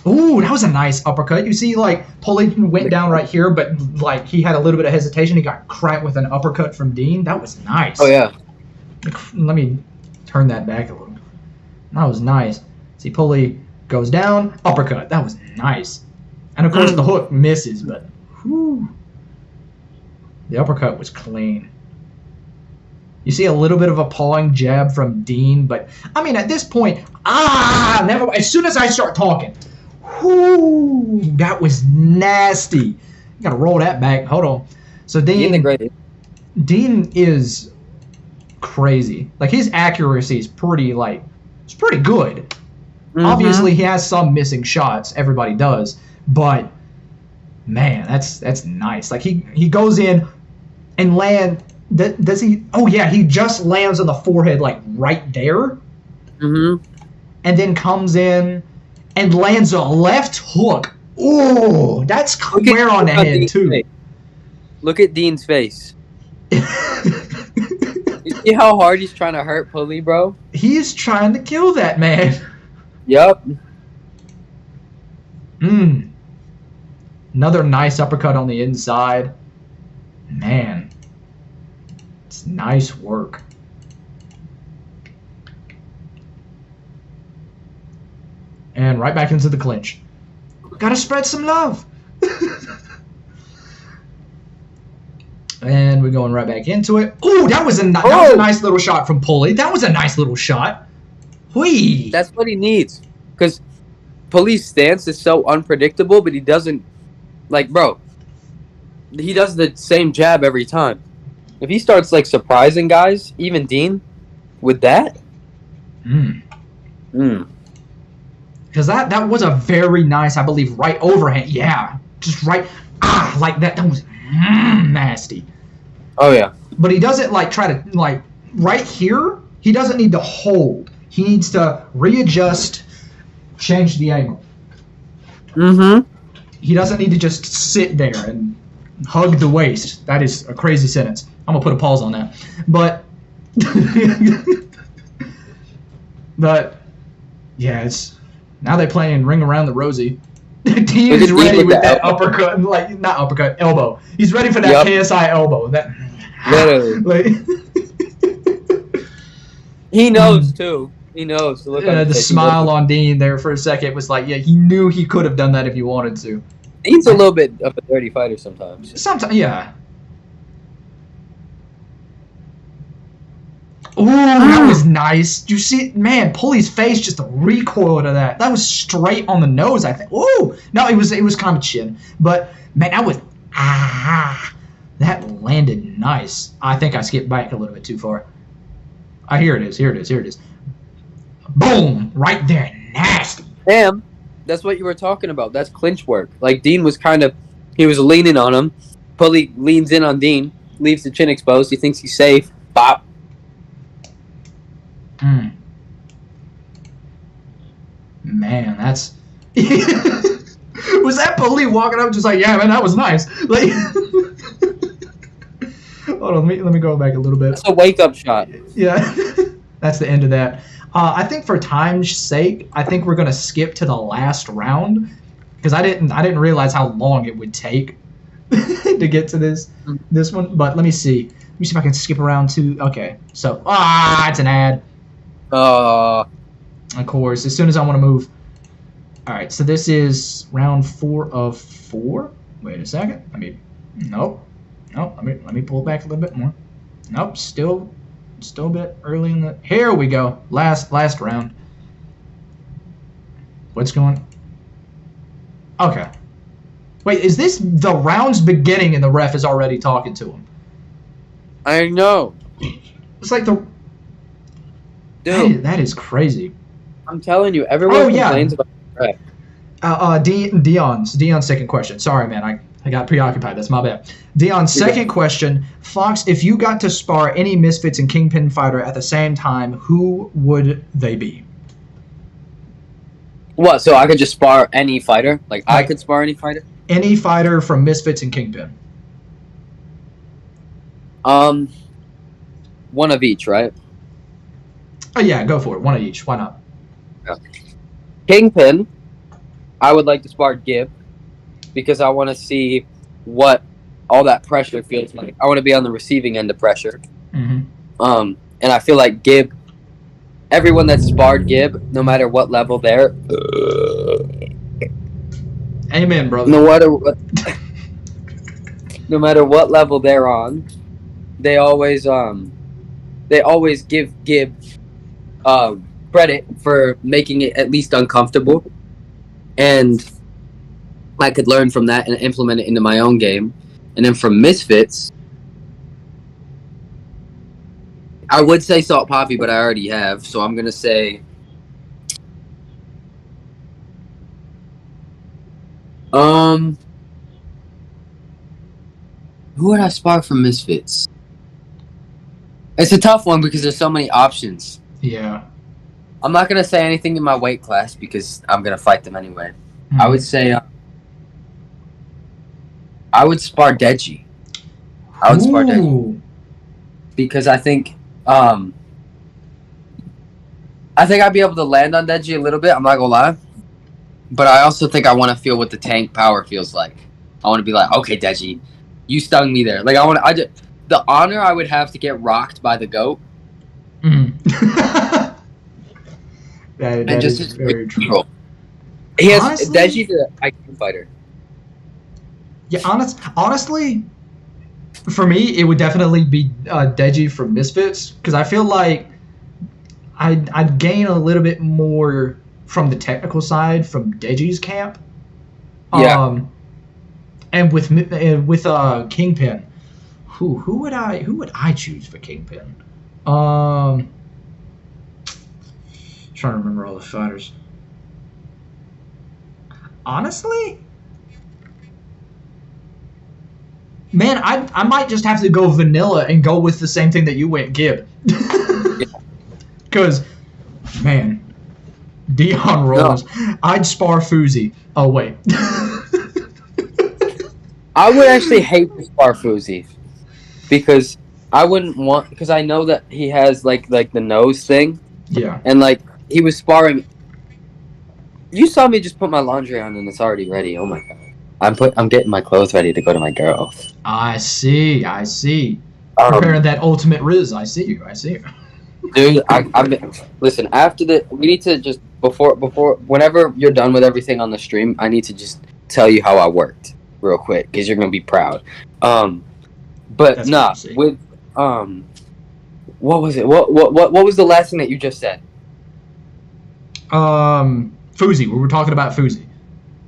Ooh, that was a nice uppercut. You see, like, Pulley went down right here, but, like, he had a little bit of hesitation. He got cracked with an uppercut from Dean. That was nice. Oh, yeah. Let me turn that back a little. That was nice. See, Pulley goes down, uppercut. That was nice. And, of course, the hook misses, but, whew. The uppercut was clean. You see a little bit of a pawing jab from Dean, but, I mean, at this point, never. As soon as I start talking, whoo, that was nasty. You gotta roll that back. Hold on. So Dean is crazy. Like, his accuracy is pretty, like, it's pretty good. Obviously, he has some missing shots. Everybody does. But, man, that's nice. Like, he goes in and does he? Oh, yeah, he just lands on the forehead, like, right there. And then comes in and lands a left hook. Ooh, that's square on the head, too. Look at Dean's face. You see how hard he's trying to hurt Pulley, bro? He's trying to kill that man. Yep. Another nice uppercut on the inside. Man. It's nice work. And right back into the clinch. Gotta spread some love. And we're going right back into it. Ooh, that was a nice little shot from Pulley. That was a nice little shot. Whee! That's what he needs. Because Pulley's stance is so unpredictable, but he doesn't... Like, bro, he does the same jab every time. If he starts, like, surprising guys, even Dean, with that... Because that was a very nice, I believe, right overhand. Yeah, just right, like that. That was nasty. Oh, yeah. But he doesn't, like, try to, like, right here, he doesn't need to hold. He needs to readjust, change the angle. He doesn't need to just sit there and hug the waist. That is a crazy sentence. I'm going to put a pause on that. But, yeah, it's... Now they're playing Ring Around the Rosie. Dean is ready with that uppercut, like, not uppercut, elbow. He's ready for that KSI elbow. That literally. He knows too. He knows. The smile on Dean there for a second was like, yeah, he knew he could have done that if he wanted to. Dean's a little bit of a dirty fighter sometimes. Sometimes, yeah. Ooh, that was nice. You see, man, Pulley's face, just the recoil to that. That was straight on the nose, I think. Ooh, no, it was kind of chin, but man, that was that landed nice. I think I skipped back a little bit too far. Here it is. Boom, right there, nasty. Damn, that's what you were talking about. That's clinch work. Like Dean was he was leaning on him. Pulley leans in on Dean, leaves the chin exposed. He thinks he's safe. Bop. Man, that's... Was that Pulley walking up just like, yeah, man, that was nice? Like... Hold on, let me go back a little bit. That's a wake-up shot. Yeah, that's the end of that. I think for time's sake, I think we're going to skip to the last round, because I didn't realize how long it would take to get to this one. But let me see. Let me see if I can skip around to... Okay, so... it's an ad. Of course, as soon as I want to move. Alright, so this is round 4 of 4. Wait a second. Nope. Let me pull back a little bit more. Nope, still a bit early in the... Here we go. Last round. What's going... Okay. Wait, is this the round's beginning and the ref is already talking to him? I know. It's like the... Dude. That is crazy. I'm telling you, everyone complains about the ref. Dion's second question. Sorry, man. I got preoccupied. That's my bad. Dion's second question. Fox, if you got to spar any Misfits and Kingpin fighter at the same time, who would they be? What? So I could just spar any fighter? Like I could spar any fighter? Any fighter from Misfits and Kingpin. One of each, right? Oh, yeah, go for it. One of each. Why not? Kingpin, I would like to spar Gib because I want to see what all that pressure feels like. I want to be on the receiving end of pressure. Mm-hmm. And I feel like Gib, everyone that's sparred Gib, no matter what level they're, Amen, brother. no matter what level they're on, they always give Gib credit for making it at least uncomfortable, and I could learn from that and implement it into my own game. And then from Misfits, I would say Salt Poppy, but I already have, so I'm gonna say who would I spar from Misfits? It's a tough one because there's so many options. Yeah. I'm not gonna say anything in my weight class because I'm gonna fight them anyway. Mm-hmm. I would say I would spar Deji. I would spar Deji because I think I'd be able to land on Deji a little bit. I'm not gonna lie, but I also think I want to feel what the tank power feels like. I want to be like, okay, Deji, you stung me there. Like the honor I would have to get rocked by the GOAT. Mm. that just is very true. Control. He has Honestly, Deji's an IQ fighter. Yeah, honestly, for me, it would definitely be Deji from Misfits because I feel like I'd gain a little bit more from the technical side from Deji's camp. Yeah. And with Kingpin, who would I choose for Kingpin? Trying to remember all the fighters. Honestly, man, I might just have to go vanilla and go with the same thing that you went, Gib. Because, man, Dion Rollins, no. I'd spar Fuzi. Oh, wait. I would actually hate to spar Fuzi because I wouldn't want, because I know that he has like the nose thing. Yeah. And like he was sparring. You saw me just put my laundry on and it's already ready. Oh my god. I'm getting my clothes ready to go to my girl. I see. Preparing that ultimate Riz. I see you. Dude, listen, after we need to just before whenever you're done with everything on the stream, I need to just tell you how I worked real quick because you're gonna be proud. But that's nah, with what was it? What was the last thing that you just said? Fuzi. We were talking about Fuzi.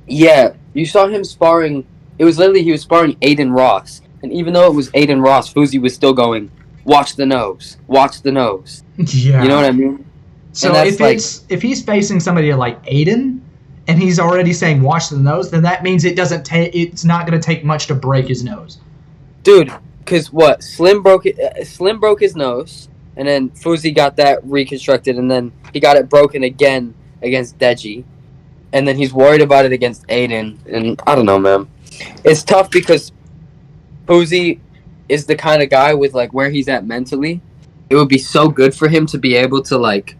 Yeah, you saw him sparring. It was literally he was sparring Aiden Ross, and even though it was Aiden Ross, Fuzi was still going, "Watch the nose, watch the nose." Yeah, you know what I mean. So if he's facing somebody like Aiden, and he's already saying "watch the nose," then that means it's not going to take much to break his nose. Dude, because what Slim broke his nose, and then Fuzi got that reconstructed, and then he got it broken again against Deji, and then he's worried about it against Aiden, and I don't know, man. It's tough because Fuzi is the kind of guy with like where he's at mentally. It would be so good for him to be able to like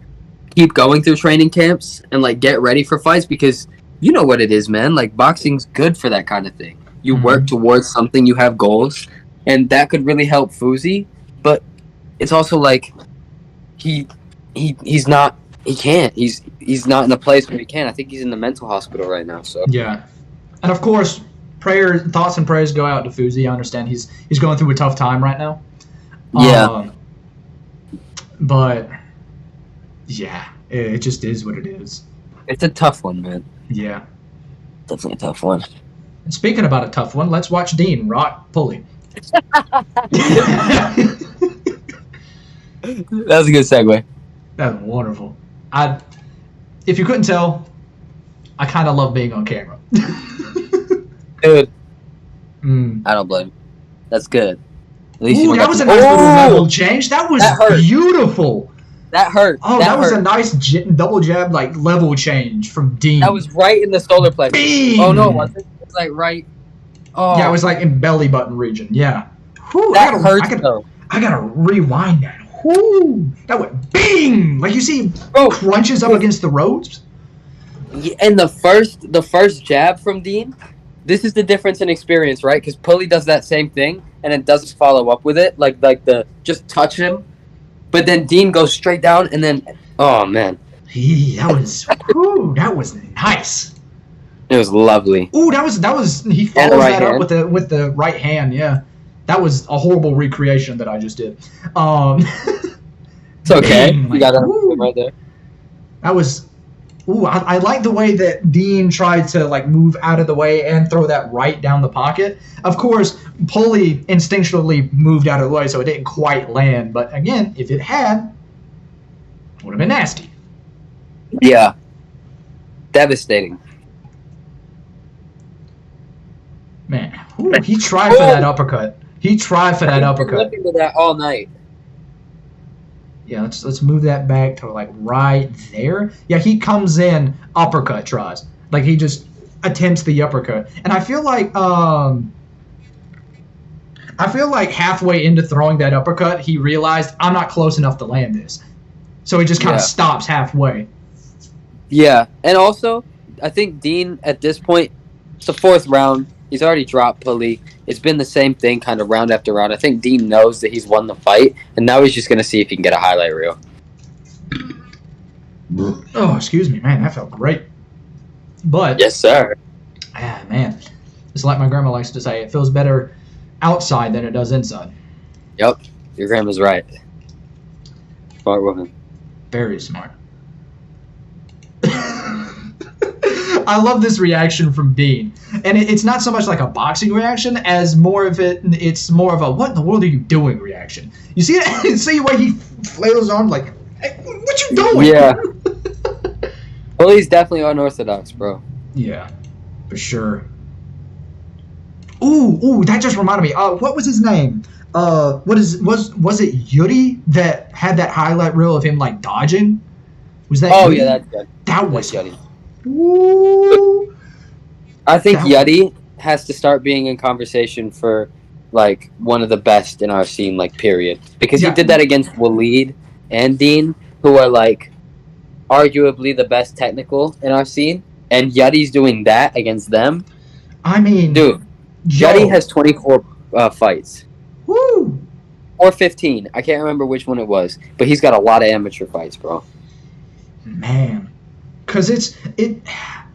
keep going through training camps and like get ready for fights because you know what it is, man. Like boxing's good for that kind of thing. You work towards something, you have goals, and that could really help Fuzi. But it's also like he's not in a place where he can. I think he's in the mental hospital right now. So yeah, and of course, thoughts and prayers go out to Fuzi. I understand he's going through a tough time right now. Yeah, but yeah, it just is what it is. It's a tough one, man. Yeah, definitely a tough one. And speaking about a tough one, let's watch Dean rock pulley. That was a good segue. That was wonderful. If you couldn't tell, I kind of love being on camera. Dude, I don't blame you. That's good. At least you Ooh, don't that got was to- a nice little Oh! level change. That was That hurt. beautiful. That hurt. Oh, that was hurt. a nice double jab, like, level change from Dean. That was right in the solar plexus. Bing! Oh, no, it wasn't. It was like right. Oh. Yeah, it was like in belly button region. Yeah. Whew, That hurts, though. I gotta rewind that. Whoo! That went bing! Like you see Bro, crunches up against the ropes. and the first jab from Dean, this is the difference in experience, right? Because Pulley does that same thing and then doesn't follow up with it, like the just touch him, but then Dean goes straight down and then oh man, that was nice. it was lovely. Ooh, that was he follows right that up hand. with the right hand. Yeah, that was a horrible recreation that I just did. It's okay, Bing, you got it woo. right there. That was. Ooh, I like the way that Dean tried to like move out of the way and throw that right down the pocket. Of course, Pulley instinctually moved out of the way, so it didn't quite land. But again, if it had, it would have been nasty. Yeah, devastating. Man, ooh, he tried for that uppercut. He tried for that I've been uppercut. looking to that all night. Yeah, let's move that back to like right there. Yeah, he comes in, uppercut tries. Like he just attempts the uppercut. And I feel like halfway into throwing that uppercut, he realized I'm not close enough to land this. So he just kind of stops halfway. Yeah, and also I think Dean at this point, it's the fourth round. He's already dropped Pulley. It's been the same thing kind of round after round. I think Dean knows that he's won the fight, and now he's just going to see if he can get a highlight reel. Oh, excuse me, man. That felt great. But, Yes, sir. Man, it's like my grandma likes to say, it feels better outside than it does inside. Yep, your grandma's right. Smart woman. Very smart. I love this reaction from Dean, and it's not so much like a boxing reaction as it's more of a "what in the world are you doing" reaction. You see it? See where he flails his arm like, hey, "What you doing?" Yeah. Pulley's definitely unorthodox, bro. Yeah, for sure. Ooh, that just reminded me. What was his name? Was it Yuri that had that highlight reel of him like dodging? Was that? Oh Yuri? yeah, that's good. That was. That's Yeti. Ooh. I think That- Yeti has to start being in conversation for like one of the best in our scene, like period. Because Yeah. he did that against Waleed and Dean, who are like arguably the best technical in our scene, and Yeti's doing that against them. I mean, Dude, yo, Yeti has 24 fights. Woo. Or 15. I can't remember which one it was. But he's got a lot of amateur fights, bro. Man, because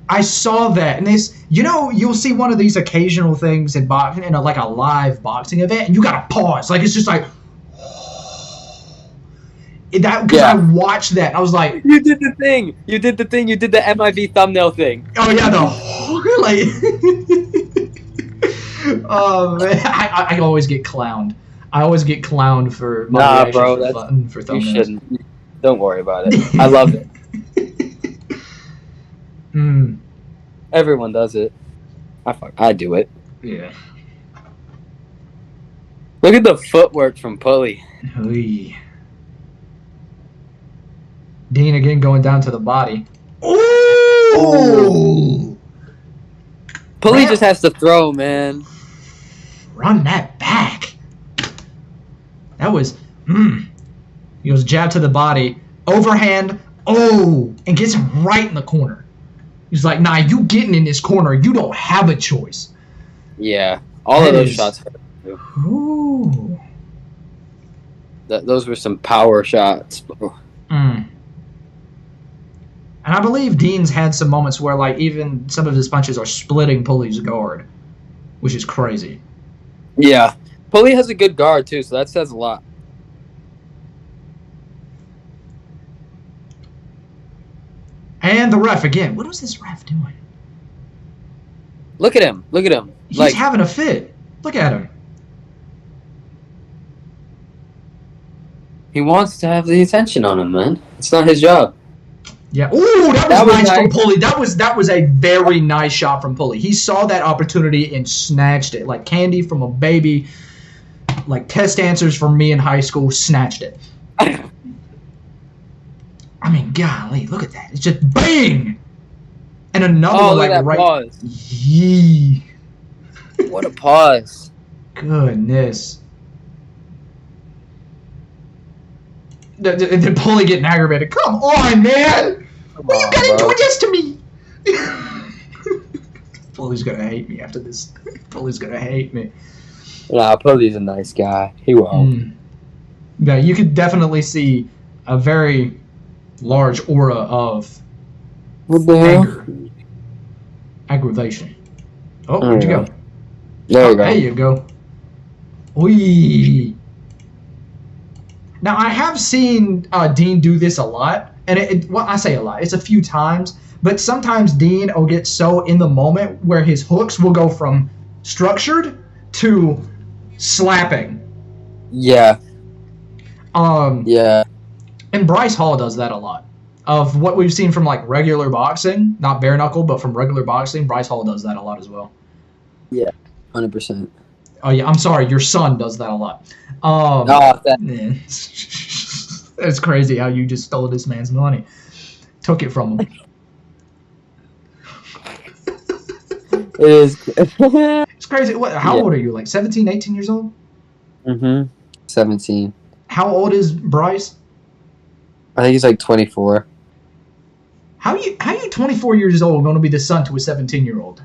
I saw that, and you'll see one of these occasional things in boxing, in like a live boxing event, and you gotta pause. Like it's just like that because I watched that. And I was like, You did the thing. You did the MIV thumbnail thing. oh yeah, like, oh man, I always get clowned. I always get clowned for my Nah, reaction bro, for You thumbnails. shouldn't. Don't worry about it. I love it. Everyone does it. I do it. Yeah. Look at the footwork from Pulley. Oy. Dean again going down to the body. Ooh! Pulley Man. just has to throw, man. Run that back. That was. He goes jab to the body, overhand. Oh, and gets him right in the corner. He's like, "Nah, you getting in this corner. You don't have a choice." Yeah, all That of those is- shots hurt. Ooh. Those were some power shots. And I believe Dean's had some moments where, like, even some of his punches are splitting Pulley's guard, which is crazy. Yeah, Pulley has a good guard too, so that says a lot. And the ref again. What was this ref doing? Look at him. Look at him. He's Like, having a fit. Look at him. he wants to have the attention on him, man. It's not his job. Yeah. Ooh, that That was was nice from nice. Pulley. That was a very nice shot from Pulley. He saw that opportunity and snatched it like candy from a baby. Like test answers from me in high school, snatched it. I mean, golly, look at that. It's just bang! And another Oh, one look like at that right. pause. Yee. What a pause. Goodness. The Pulley getting aggravated. Come on, man! Come Why you on, gotta bro. do this to me? Pulley's gonna hate me after this. Pulley's gonna hate me. Nah, Pulley's a nice guy. He won't. Yeah, you could definitely see a very large aura of What the hell? anger, aggravation. Oh, where'd you go? There Oh, you go. there you go. Wee. Now I have seen Dean do this a lot, and well, I say a lot. It's a few times, but sometimes Dean will get so in the moment where his hooks will go from structured to slapping. Yeah. Um, Yeah. And Bryce Hall does that a lot. Of what we've seen from like regular boxing, not bare knuckle, but from regular boxing, Bryce Hall does that a lot as well. 100%. Oh yeah, I'm sorry, your son does that a lot. Oh, that. Yeah. It's crazy how you just stole this man's money, took it from him. It is. It's crazy. How Yeah. old are you? Like 17, 18 years old? 17. How old is Bryce? I think he's like 24. How you 24 years old going to be the son to a 17-year-old?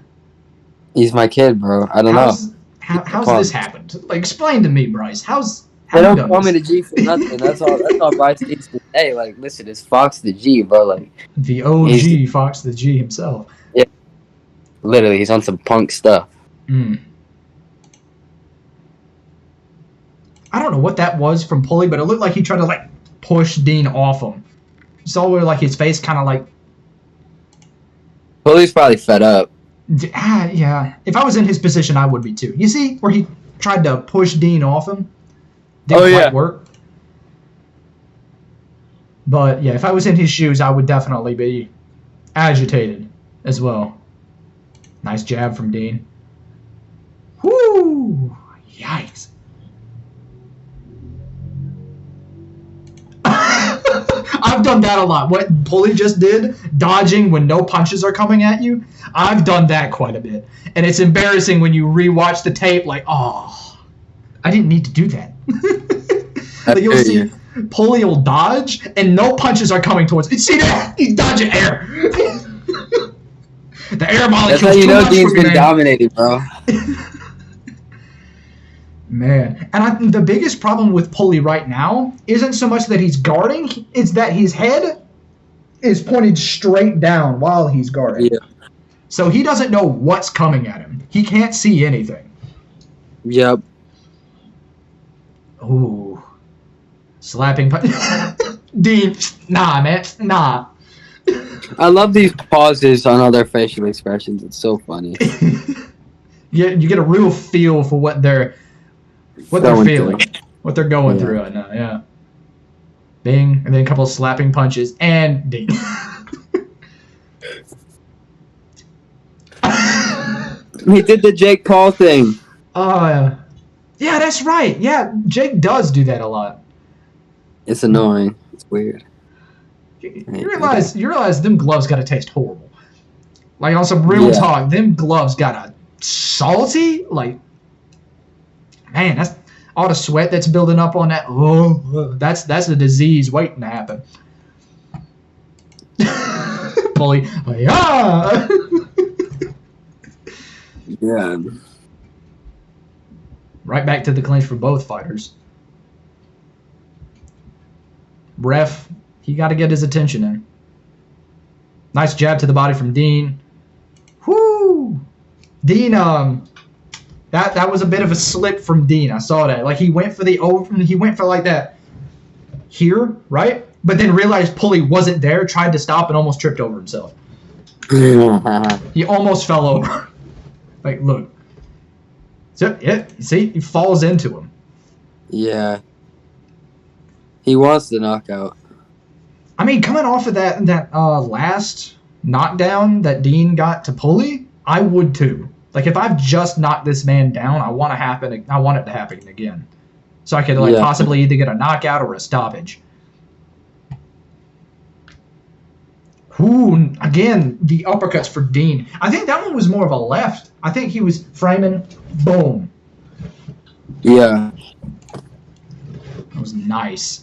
He's my kid, bro. I don't know. How's this happened? Like, explain to me, Bryce. How They you don't done call me the this? G for nothing. That's all Bryce needs to say. Like, listen, it's FoxTheG, bro. Like, The OG Fox the G himself. literally, he's on some punk stuff. I don't know what that was from Pulley, but it looked like he tried to like push Dean off him. You saw where like his face kind of like, Pulley's probably fed up. yeah. If I was in his position, I would be too. You see where he tried to push Dean off him? Didn't Oh, quite yeah. work. But yeah, if I was in his shoes, I would definitely be agitated as well. Nice jab from Dean. Whoo! Yikes. I've done that a lot. What Pulley just did, dodging when no punches are coming at you, I've done that quite a bit. And it's embarrassing when you rewatch the tape like, oh, I didn't need to do that. Like you'll see Pulley will dodge and no punches are coming towards it. See that? He's dodging air. The air molecules That's how you too know much Dean's for me, been man. dominated, bro. Man, and the biggest problem with Pulley right now isn't so much that he's guarding, it's that his head is pointed straight down while he's guarding. Yeah. So he doesn't know what's coming at him. He can't see anything. Yep. Ooh. Slapping punch. Dean, nah, man, nah. I love these pauses on all their facial expressions. It's so funny. You get a real feel for what they're Going feeling, through. what they're going Yeah. through right now. Yeah. Bing, and then a couple of slapping punches, and ding. He did the Jake Paul thing. Yeah, that's right. Yeah, Jake does do that a lot. It's annoying. It's weird. You realize them gloves gotta taste horrible. Like on some real Yeah. talk, them gloves gotta salty. Like, man, that's all the sweat that's building up on that. Oh, that's a disease waiting to happen. Pulley, yeah. Yeah. Right back to the clinch for both fighters. Ref, he got to get his attention in. Nice jab to the body from Dean. Whoo! Dean, that was a bit of a slip from Dean. I saw that. Like he went for like that here, right? But then realized Pulley wasn't there, tried to stop, and almost tripped over himself. He almost fell over. Like, look. So, yeah, see? He falls into him. Yeah. He wants the knockout. I mean, coming off of that last knockdown that Dean got to Pulley, I would too. Like if I've just knocked this man down, I want it to happen again, so I could possibly either get a knockout or a stoppage. Ooh, again, the uppercuts for Dean. I think that one was more of a left. I think he was framing, boom. Yeah. That was nice.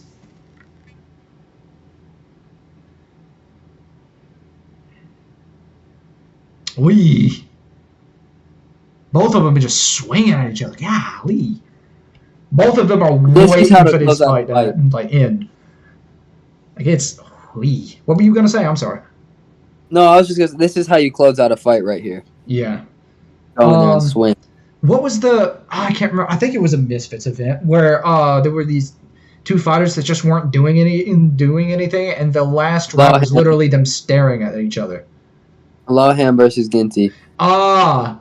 Wee. Both of them are just swinging at each other. Golly. Both of them are waiting for this fight to end. Like it's wee. What were you gonna say? I'm sorry. No, I was just gonna. This is how you close out a fight right here. Yeah. Go in there and swing. What was the? I can't remember. I think it was a Misfits event where there were these two fighters that just weren't doing anything, and the last round was literally them staring at each other. Lawham versus Ginty. I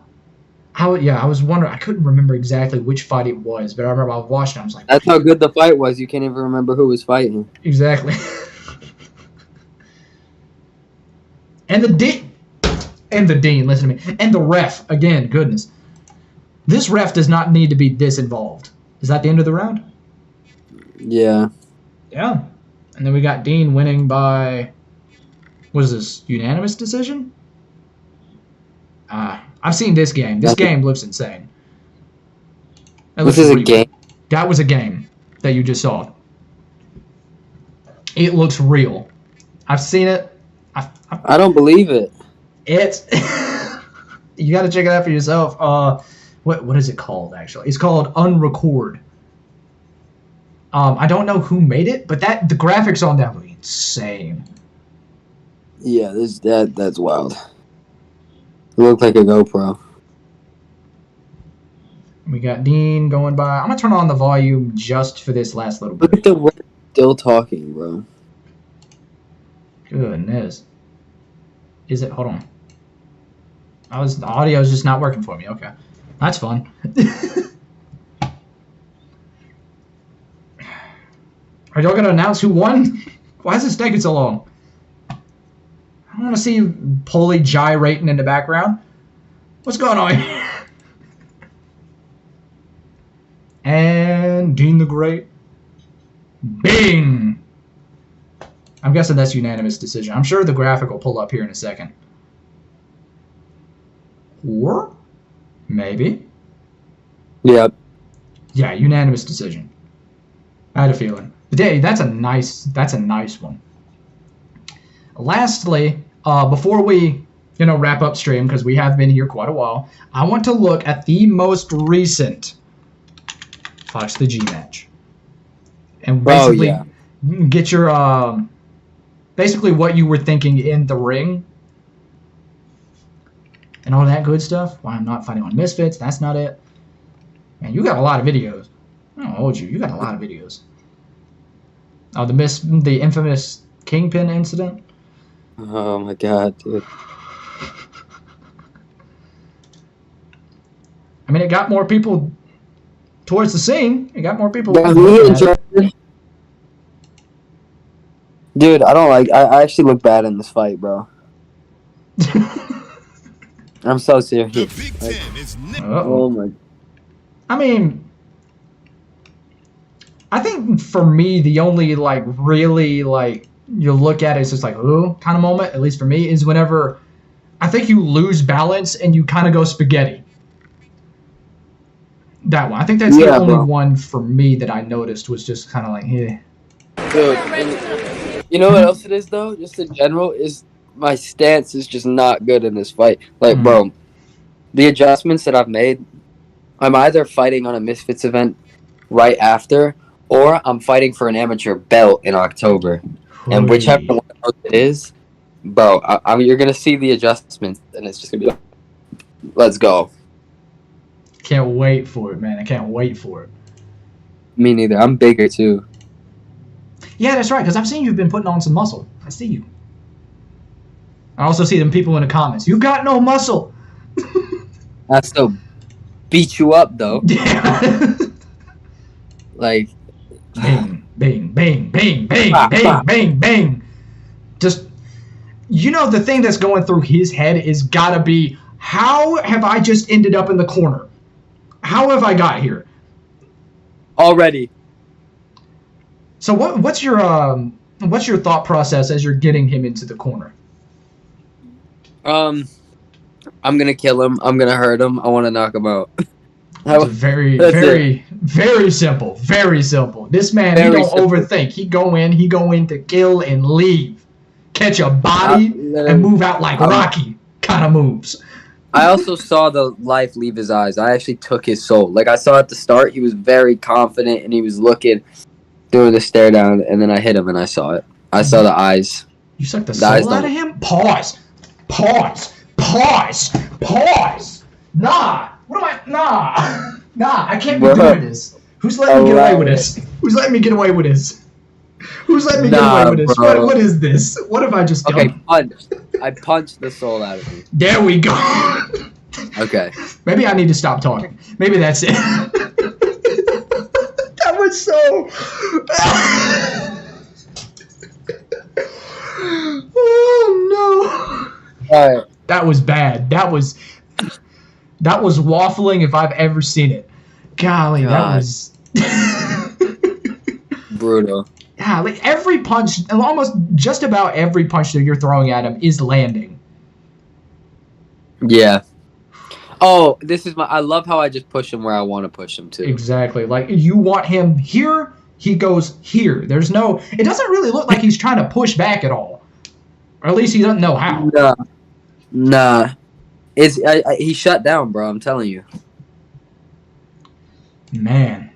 was wondering. I couldn't remember exactly which fight it was, but I remember I was watching. I was like, "That's how good the fight was. You can't even remember who was fighting." Exactly. and the Dean, listen to me, and the ref again. Goodness, this ref does not need to be this involved. Is that the end of the round? Yeah. Yeah, and then we got Dean winning by, what is this, unanimous decision? I've seen this game. This game looks insane. This is a game? That was a game that you just saw. It looks real. I've seen it. I don't believe it. It's... you got to check it out for yourself. What is it called, actually? It's called Unrecord. I don't know who made it, but the graphics on that were insane. Yeah, that's wild. It looked like a GoPro. We got Dean going by. I'm going to turn on the volume just for this last little bit. Look at the way still talking, bro. Goodness. Is it? Hold on. The audio is just not working for me. Okay. That's fun. Are y'all going to announce who won? Why is this taking so long? I want to see Pulley gyrating in the background. What's going on here? And Dean the Great. Bing! I'm guessing that's unanimous decision. I'm sure the graphic will pull up here in a second. Or maybe. Yep. Yeah, unanimous decision. I had a feeling. But hey, that's a nice one. Lastly, before we wrap up stream, because we have been here quite a while, I want to look at the most recent FoxTheG match, and basically get your basically what you were thinking in the ring and all that good stuff. Why I'm not fighting on Misfits? That's not it. Man, you got a lot of videos. I don't hold you. You got a lot of videos. Oh, the infamous Kingpin incident. Oh my god, dude. I mean, it got more people towards the scene. It got more people. Dude, I don't like. I actually look bad in this fight, bro. I'm so serious. Like, oh my. I mean, I think for me, the only really you look at it, it's just like, ooh, kind of moment, at least for me, is whenever I think you lose balance and you kind of go spaghetti. That one. I think that's the only one for me that I noticed was just kind of like, yeah. Dude, and you know what else it is, though? Just in general, is my stance is just not good in this fight. Like, bro, the adjustments that I've made, I'm either fighting on a Misfits event right after, or I'm fighting for an amateur belt in October. And whichever one of those it is, bro, you're going to see the adjustments, and it's just going to be like, let's go. Can't wait for it, man. I can't wait for it. Me neither. I'm bigger, too. Yeah, that's right, because I've seen you've been putting on some muscle. I see you. I also see them people in the comments. You got no muscle. I still beat you up, though. Yeah. Like... Bang, bang, bang, bang, bang, bang, bang, bang. just, the thing that's going through his head is gotta be, how have I just ended up in the corner? How have I got here? Already. So what's your thought process as you're getting him into the corner? I'm gonna kill him. I'm gonna hurt him. I want to knock him out. It's very, very simple. Very simple. This man, he don't overthink. He go in to kill and leave. Catch a body and move out like Rocky kind of moves. I also saw the life leave his eyes. I actually took his soul. Like, I saw at the start, he was very confident, and he was looking, doing the stare down, and then I hit him, and I saw it. I saw the eyes. You sucked the soul out of him? Pause. Nah. What am I? Nah, I can't be doing this. Who's letting me get away with this? Who's letting me get away with this? What is this? What have I just done? Okay, punched. I punched the soul out of him. There we go. Okay. Maybe I need to stop talking. Maybe that's it. That was so... Oh, no. All right. That was bad. That was waffling if I've ever seen it. Golly, that was... Brutal. Yeah, like every punch, almost just about every punch that you're throwing at him is landing. Yeah. Oh, I love how I just push him where I want to push him to. Exactly. Like, you want him here, he goes here. It doesn't really look like he's trying to push back at all. Or at least he doesn't know how. Nah. He shut down, bro, I'm telling you. Man.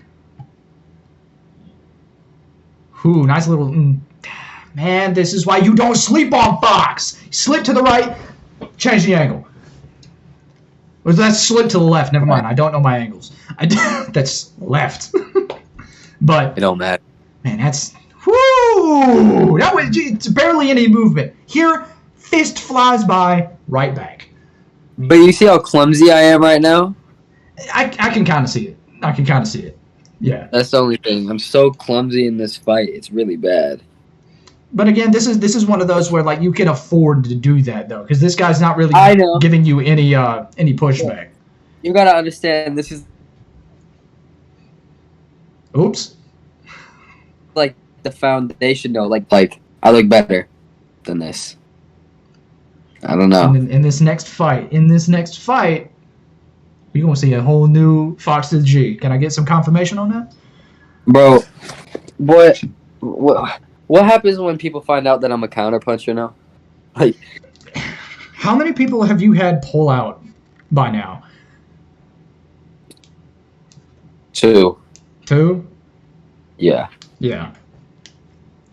Ooh, nice little... Man, this is why you don't sleep on Fox. Slip to the right, change the angle. Or that's slip to the left. Never mind, I don't know my angles. That's left. But... It don't matter. Man, that's... Whoo! It's barely any movement. Here, fist flies by, right back. But you see how clumsy I am right now? I can kind of see it. Yeah. That's the only thing. I'm so clumsy in this fight. It's really bad. But again, this is one of those where like you can afford to do that though, because this guy's not really giving you any pushback. You gotta understand. This is Oops. like the foundation, though. Like I look better than this. I don't know. In this next fight, we're gonna see a whole new FoxTheG. Can I get some confirmation on that? Bro, what happens when people find out that I'm a counterpuncher now? Like, how many people have you had pull out by now? 2. 2? Yeah. Yeah.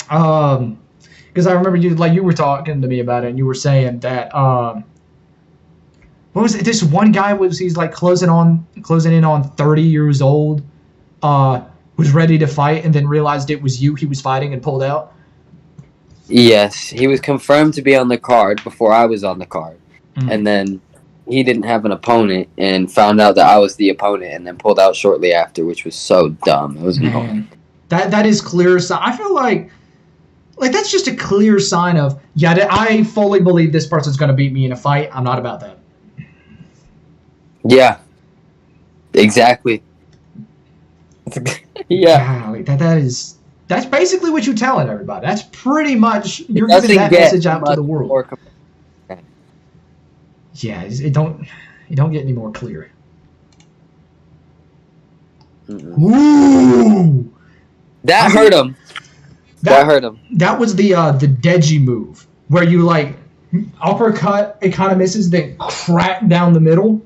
Because I remember you were talking to me about it, and you were saying that what was it? This one guy he's like closing in on 30 years old, was ready to fight and then realized it was you he was fighting and pulled out. Yes, he was confirmed to be on the card before I was on the card, and then he didn't have an opponent and found out that I was the opponent and then pulled out shortly after, which was so dumb. It was annoying. That is clear. So I feel like that's just a clear sign of I fully believe this person's going to beat me in a fight. I'm not about that. Yeah, exactly. Yeah, Golly, that's basically what you're telling everybody. That's pretty much you're giving that message out to the world. Yeah, it don't get any more clear. Ooh, that hurt him. That hurt him. That was the Deji move where you like uppercut, it kind of misses, then crack down the middle.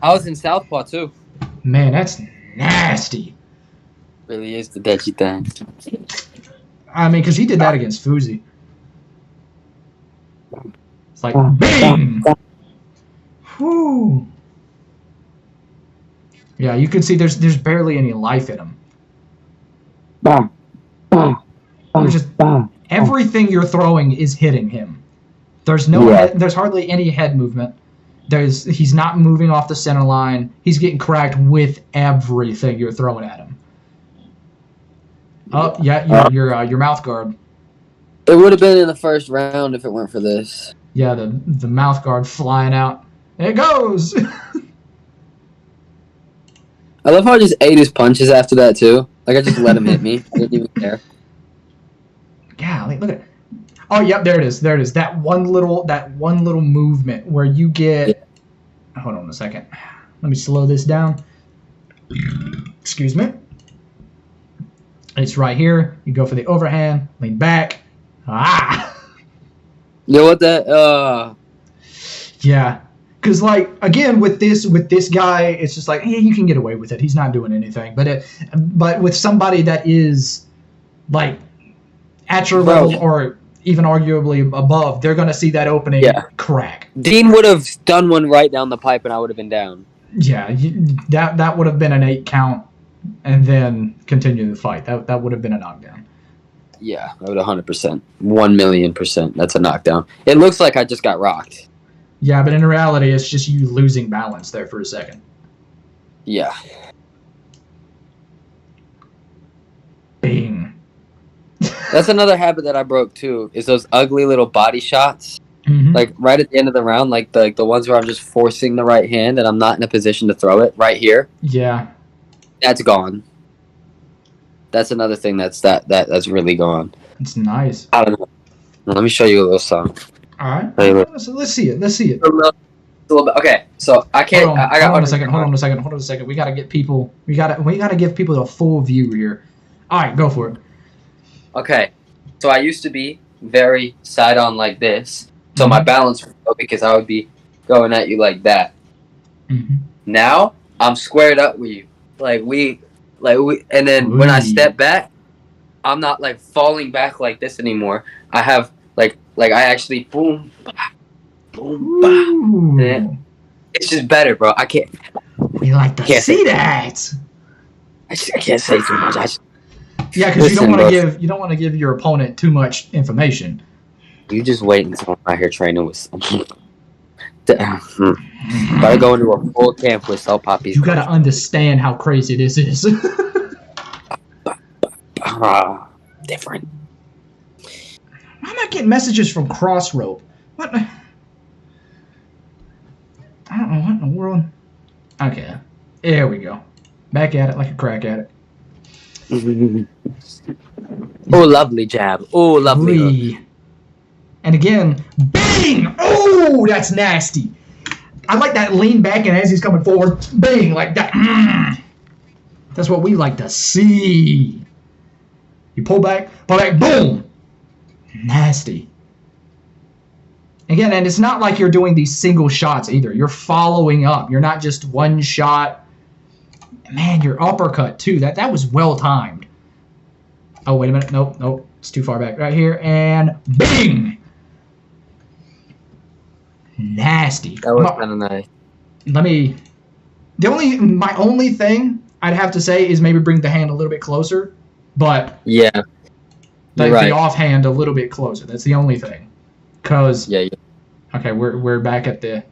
I was in Southpaw too. Man, that's nasty. Really is the Deji thing. I mean, because he did that against Fuzi. It's like, bang! Whew. Yeah, you can see there's barely any life in him. There's just everything you're throwing is hitting him. There's there's hardly any head movement. He's not moving off the center line. He's getting cracked with everything you're throwing at him. Oh, yeah, your mouth guard. It would have been in the first round if it weren't for this. Yeah, the mouth guard flying out. It goes. I love how I just ate his punches after that too. Like I just let him hit me. I didn't even care. Golly, look at it. Oh, yep, there it is. There it is. That one little movement where you get. Yeah. Hold on a second. Let me slow this down. Excuse me. It's right here. You go for the overhand, lean back. Ah. You know what that? Yeah. Because, like, again, with this guy, it's just like, hey, you can get away with it. He's not doing anything. But with somebody that is, like, at your level or even arguably above, they're going to see that opening crack. Dean would have done one right down the pipe and I would have been down. Yeah, that would have been an 8 count and then continue the fight. That would have been a knockdown. Yeah, I would 100%. 1,000,000%. That's a knockdown. It looks like I just got rocked. Yeah, but in reality, it's just you losing balance there for a second. Yeah. Bing. That's another habit that I broke too, is those ugly little body shots. Mm-hmm. Like right at the end of the round, like the ones where I'm just forcing the right hand and I'm not in a position to throw it right here. Yeah. That's gone. That's another thing that's really gone. It's nice. I don't know. Let me show you a little song. All right. So let's see it. Let's see it. A little bit. Okay, so I can't. Hold I got on a second. We gotta get people. We gotta give people a full view here. All right, go for it. Okay, so I used to be very side on like this, so my balance would go because I would be going at you like that. Mm-hmm. Now I'm squared up with you, and then when I step back, I'm not like falling back like this anymore. I have like I actually boom, boom, bah. It's just better, bro. I can't. We like to see that. I can't say too much. Yeah, because you don't want to give your opponent too much information. You just wait until I'm out here training with someone. Gotta go into a full camp with Salt Poppies. You gotta understand how crazy this is. Different. Why am I getting messages from Crossrope? What? I don't know what in the world. Okay, there we go. Back at it like a crack at it. Oh, lovely jab. Oh, lovely. And again, bang! Oh, that's nasty. I like that lean back, and as he's coming forward, bang, like that. That's what we like to see. You pull back, boom! Nasty. Again, and it's not like you're doing these single shots either. You're following up. You're not just one shot. Man, your uppercut, too. That was well timed. Oh, wait a minute. Nope. It's too far back. Right here, and bing! Nasty. That was kind of nice. My only thing I'd have to say is maybe bring the hand a little bit closer, but yeah, the offhand a little bit closer. That's the only thing. Cause okay, we're back at the.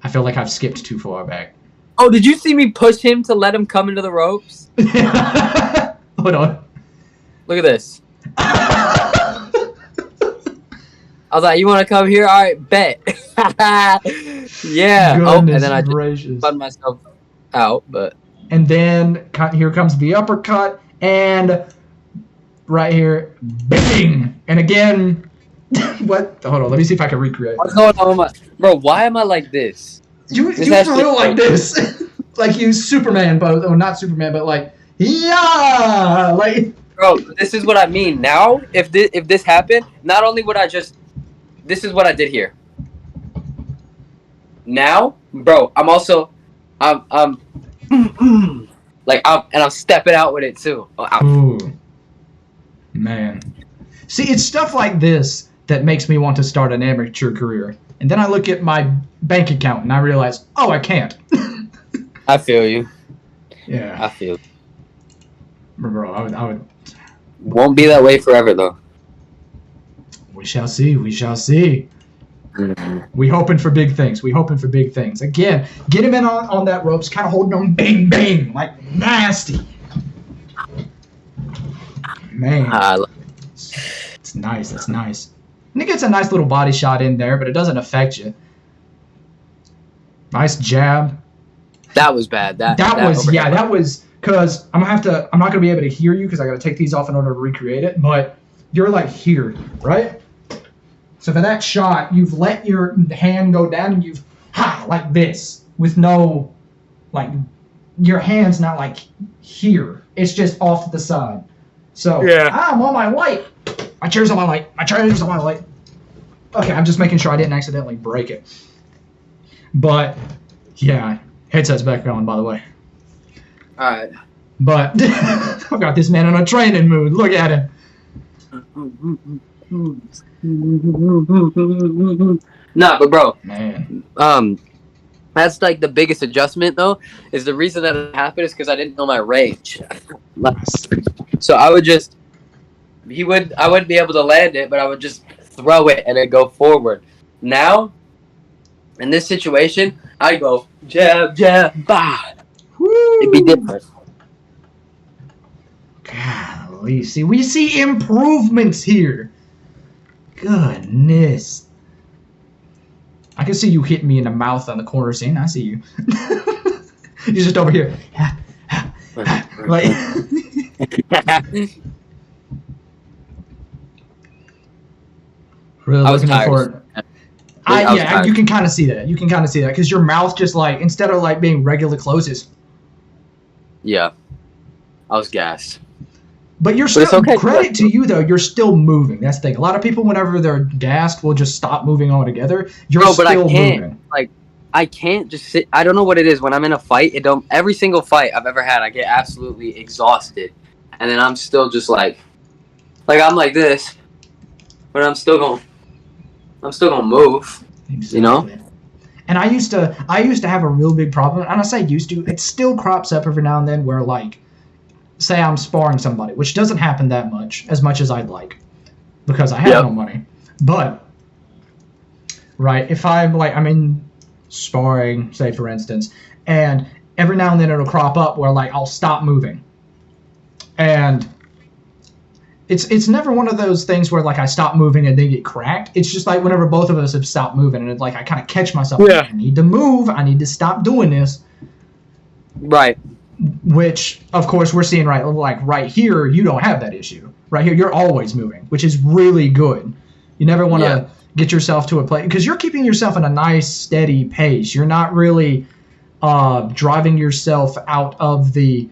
I feel like I've skipped too far back. Oh, did you see me push him to let him come into the ropes? Hold on. Look at this. I was like, you want to come here? All right, bet. Yeah. Goodness and then I gracious. just spun myself out, but. And then here comes the uppercut, and right here, bang! And again, what? Hold on, let me see if I can recreate. What's going on, bro? Why am I like this? You feel like this, like you Superman, but or not Superman, but like like. Bro, this is what I mean. Now, if this happened, not only would I just. This is what I did here. Now, bro, I'm stepping out with it too. Ooh, man. See, it's stuff like this that makes me want to start an amateur career. And then I look at my bank account and I realize, oh, I can't. I feel you. Yeah. I feel you. Bro, I would. Won't be that way forever, though. We shall see. We shall see. Mm-hmm. We hoping for big things. We hoping for big things. Again, get him in on that ropes, kind of holding him, bang, bang, like nasty. Man. It's nice. That's nice. And it gets a nice little body shot in there, but it doesn't affect you. Nice jab. That was bad. That was overhead. That was because I'm not gonna be able to hear you because I gotta take these off in order to recreate it. But you're like here, right? So for that shot, you've let your hand go down and you've like this with no like your hand's not like here. It's just off to the side. So I'm on my light. My chair's on my light. My chair's on my light. Okay, I'm just making sure I didn't accidentally break it. But yeah, headset's back on, by the way. All right. But I got this man in a training mood. Look at him. Nah, but bro, Man. that's like the biggest adjustment though. Is the reason that it happened is because I didn't know my range. So I would just, I wouldn't be able to land it, but I would just throw it and it'd go forward. Now, in this situation, I go jab, jab, bah. Woo. It'd be different. Golly, see, we see improvements here. Goodness. I can see you hitting me in the mouth on the corner scene. I see you. You're just over here. Like, really I was looking tired. for it. You can kind of see that. You can kind of see that because your mouth just like, instead of like being regular closes. Yeah. I was gassed. But you're still, credit to you though, you're still moving. That's the thing. A lot of people, whenever they're gassed, will just stop moving altogether. You're still moving. Like, I can't just sit. I don't know what it is. When I'm in a fight, every single fight I've ever had, I get absolutely exhausted. And then I'm still just like I'm like this, but I'm still going to move, Exactly. you know? And I used to have a real big problem, and I say used to, it still crops up every now and then where, like, say I'm sparring somebody, which doesn't happen that much as I'd like, because I have no money. But, right, if I'm in sparring, say for instance, and every now and then it'll crop up where, like, I'll stop moving. And it's never one of those things where, like, I stop moving and they get cracked. It's just like whenever both of us have stopped moving, and it's like I kind of catch myself. Yeah. I need to move. I need to stop doing this. Right. Which, of course, we're seeing right here, you don't have that issue. Right here, you're always moving, which is really good. You never want to get yourself to a place, because you're keeping yourself in a nice, steady pace. You're not really driving yourself out of the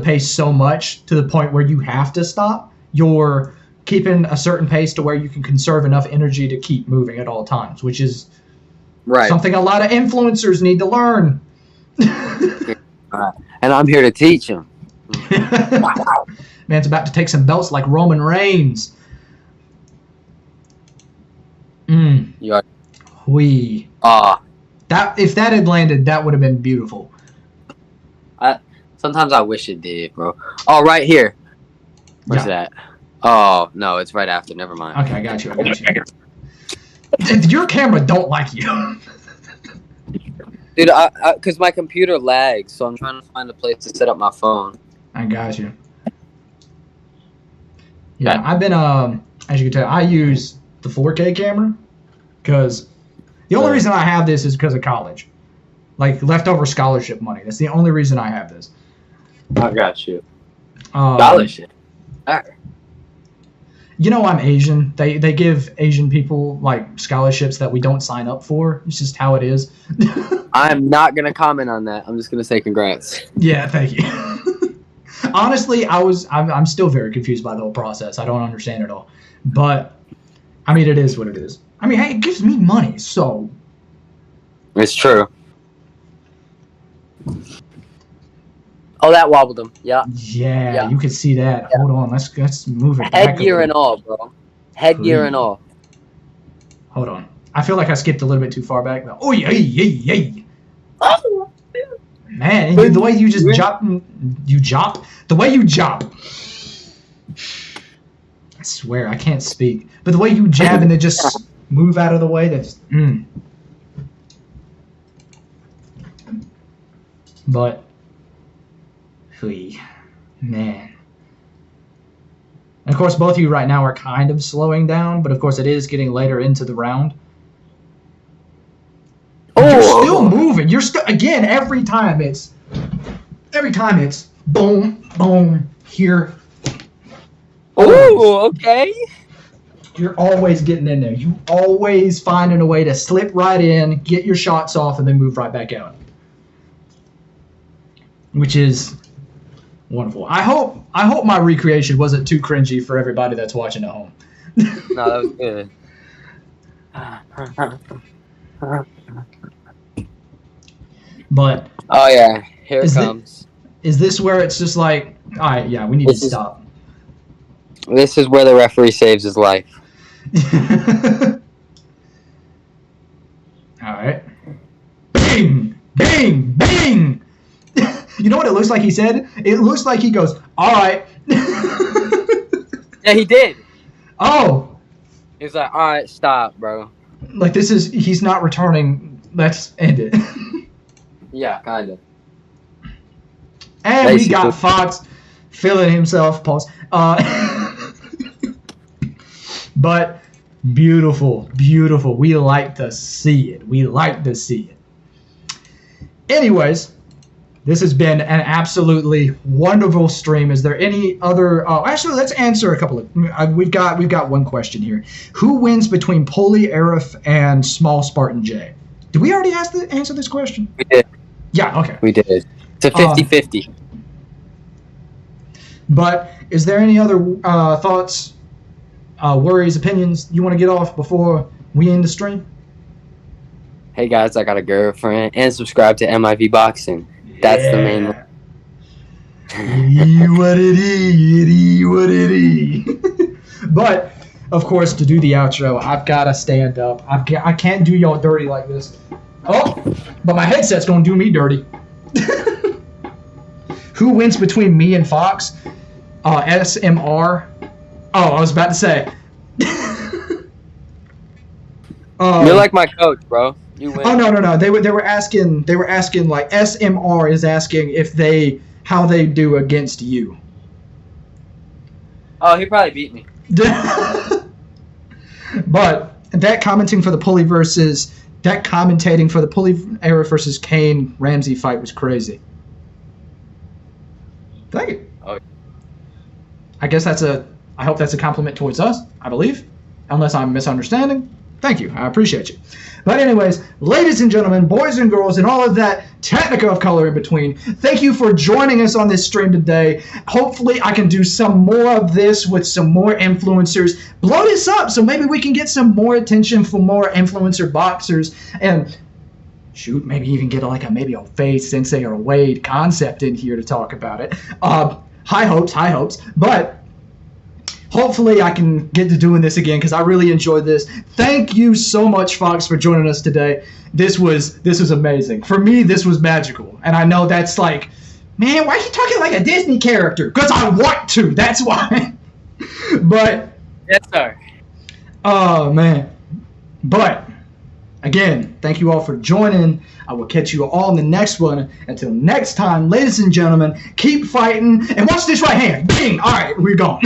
pace so much to the point where you have to stop. You're keeping a certain pace to where you can conserve enough energy to keep moving at all times, which is something a lot of influencers need to learn. And I'm here to teach them. Man's about to take some belts like Roman Reigns. You are. If that had landed, that would have been beautiful. Sometimes I wish it did, bro. Oh, right here. Where's that? Oh, no, it's right after. Never mind. Okay, I got you. Your camera don't like you. Dude, because my computer lags, so I'm trying to find a place to set up my phone. I got you. Yeah, I've been, as you can tell, I use the 4K camera, because the only reason I have this is because of college. Like, leftover scholarship money. That's the only reason I have this. I got you. Scholarship. All right. You know I'm Asian. They give Asian people, like, scholarships that we don't sign up for. It's just how it is. I'm not going to comment on that. I'm just going to say congrats. Yeah, thank you. Honestly, I'm still very confused by the whole process. I don't understand it all. But, I mean, it is what it is. I mean, hey, it gives me money, so. It's true. Oh, that wobbled him. Yeah. Yeah, you can see that. Yeah. Hold on, let's move it back. Headgear and all, bro. Headgear and all. Hold on. I feel like I skipped a little bit too far back. Oh, yeah. Oh. Man, the way you just the way you jump. I swear, I can't speak. But the way you jab and then just move out of the way, that's But, man. And of course, both of you right now are kind of slowing down, but of course it is getting later into the round. You're still moving. You're still, again, every time it's boom, boom, here. Oh, okay. You're always getting in there. You always finding a way to slip right in, get your shots off, and then move right back out. Which is wonderful. I hope my recreation wasn't too cringy for everybody that's watching at home. No, that was good. But oh yeah, here it Is comes. is this where it's just like, all right, yeah, we need to stop. This is where the referee saves his life. All right. Bing, bing, bing. You know what it looks like he said? It looks like he goes, all right. Yeah, he did. Oh. He was like, all right, stop, bro. Like he's not returning. Let's end it. Yeah, kind of. And we got Fox feeling himself. Pause. But beautiful, beautiful. We like to see it. We like to see it. Anyways, this has been an absolutely wonderful stream. Is there any other? Oh, actually, let's answer a couple of. We've got one question here. Who wins between Pulley Arif and Small Spartan J? Did we already answer this question? We did. Yeah. Okay. We did. It's a 50-50. But is there any other thoughts, worries, opinions you want to get off before we end the stream? Hey guys, I got a girlfriend, and subscribe to MIV Boxing. That's the main one. What it is. But of course, to do the outro, I've got to stand up. I can't do y'all dirty like this. Oh, but my headset's gonna do me dirty. Who wins between me and Fox? SMR. Oh, I was about to say. You're like my coach, bro. You win. Oh no. They were asking like SMR is asking how they do against you. Oh, he probably beat me. But that commentating for the Pulley versus Arif versus Kane Ramsey fight was crazy. Thank you. Oh. I guess I hope that's a compliment towards us, I believe. Unless I'm misunderstanding. Thank you. I appreciate you. But anyways, ladies and gentlemen, boys and girls, and all of that technica of color in between, thank you for joining us on this stream today. Hopefully I can do some more of this with some more influencers. Blow this up so maybe we can get some more attention for more influencer boxers. And shoot, maybe even get maybe a Faye Sensei or a Wade concept in here to talk about it. High hopes. But hopefully I can get to doing this again because I really enjoyed this. Thank you so much, Fox, for joining us today. This was amazing. For me, this was magical. And I know that's like, man, why are you talking like a Disney character? Because I want to. That's why. But Yes, sir. oh, man. But again, thank you all for joining. I will catch you all in the next one. Until next time, ladies and gentlemen, keep fighting. And watch this right hand. Bing! All right, we're gone.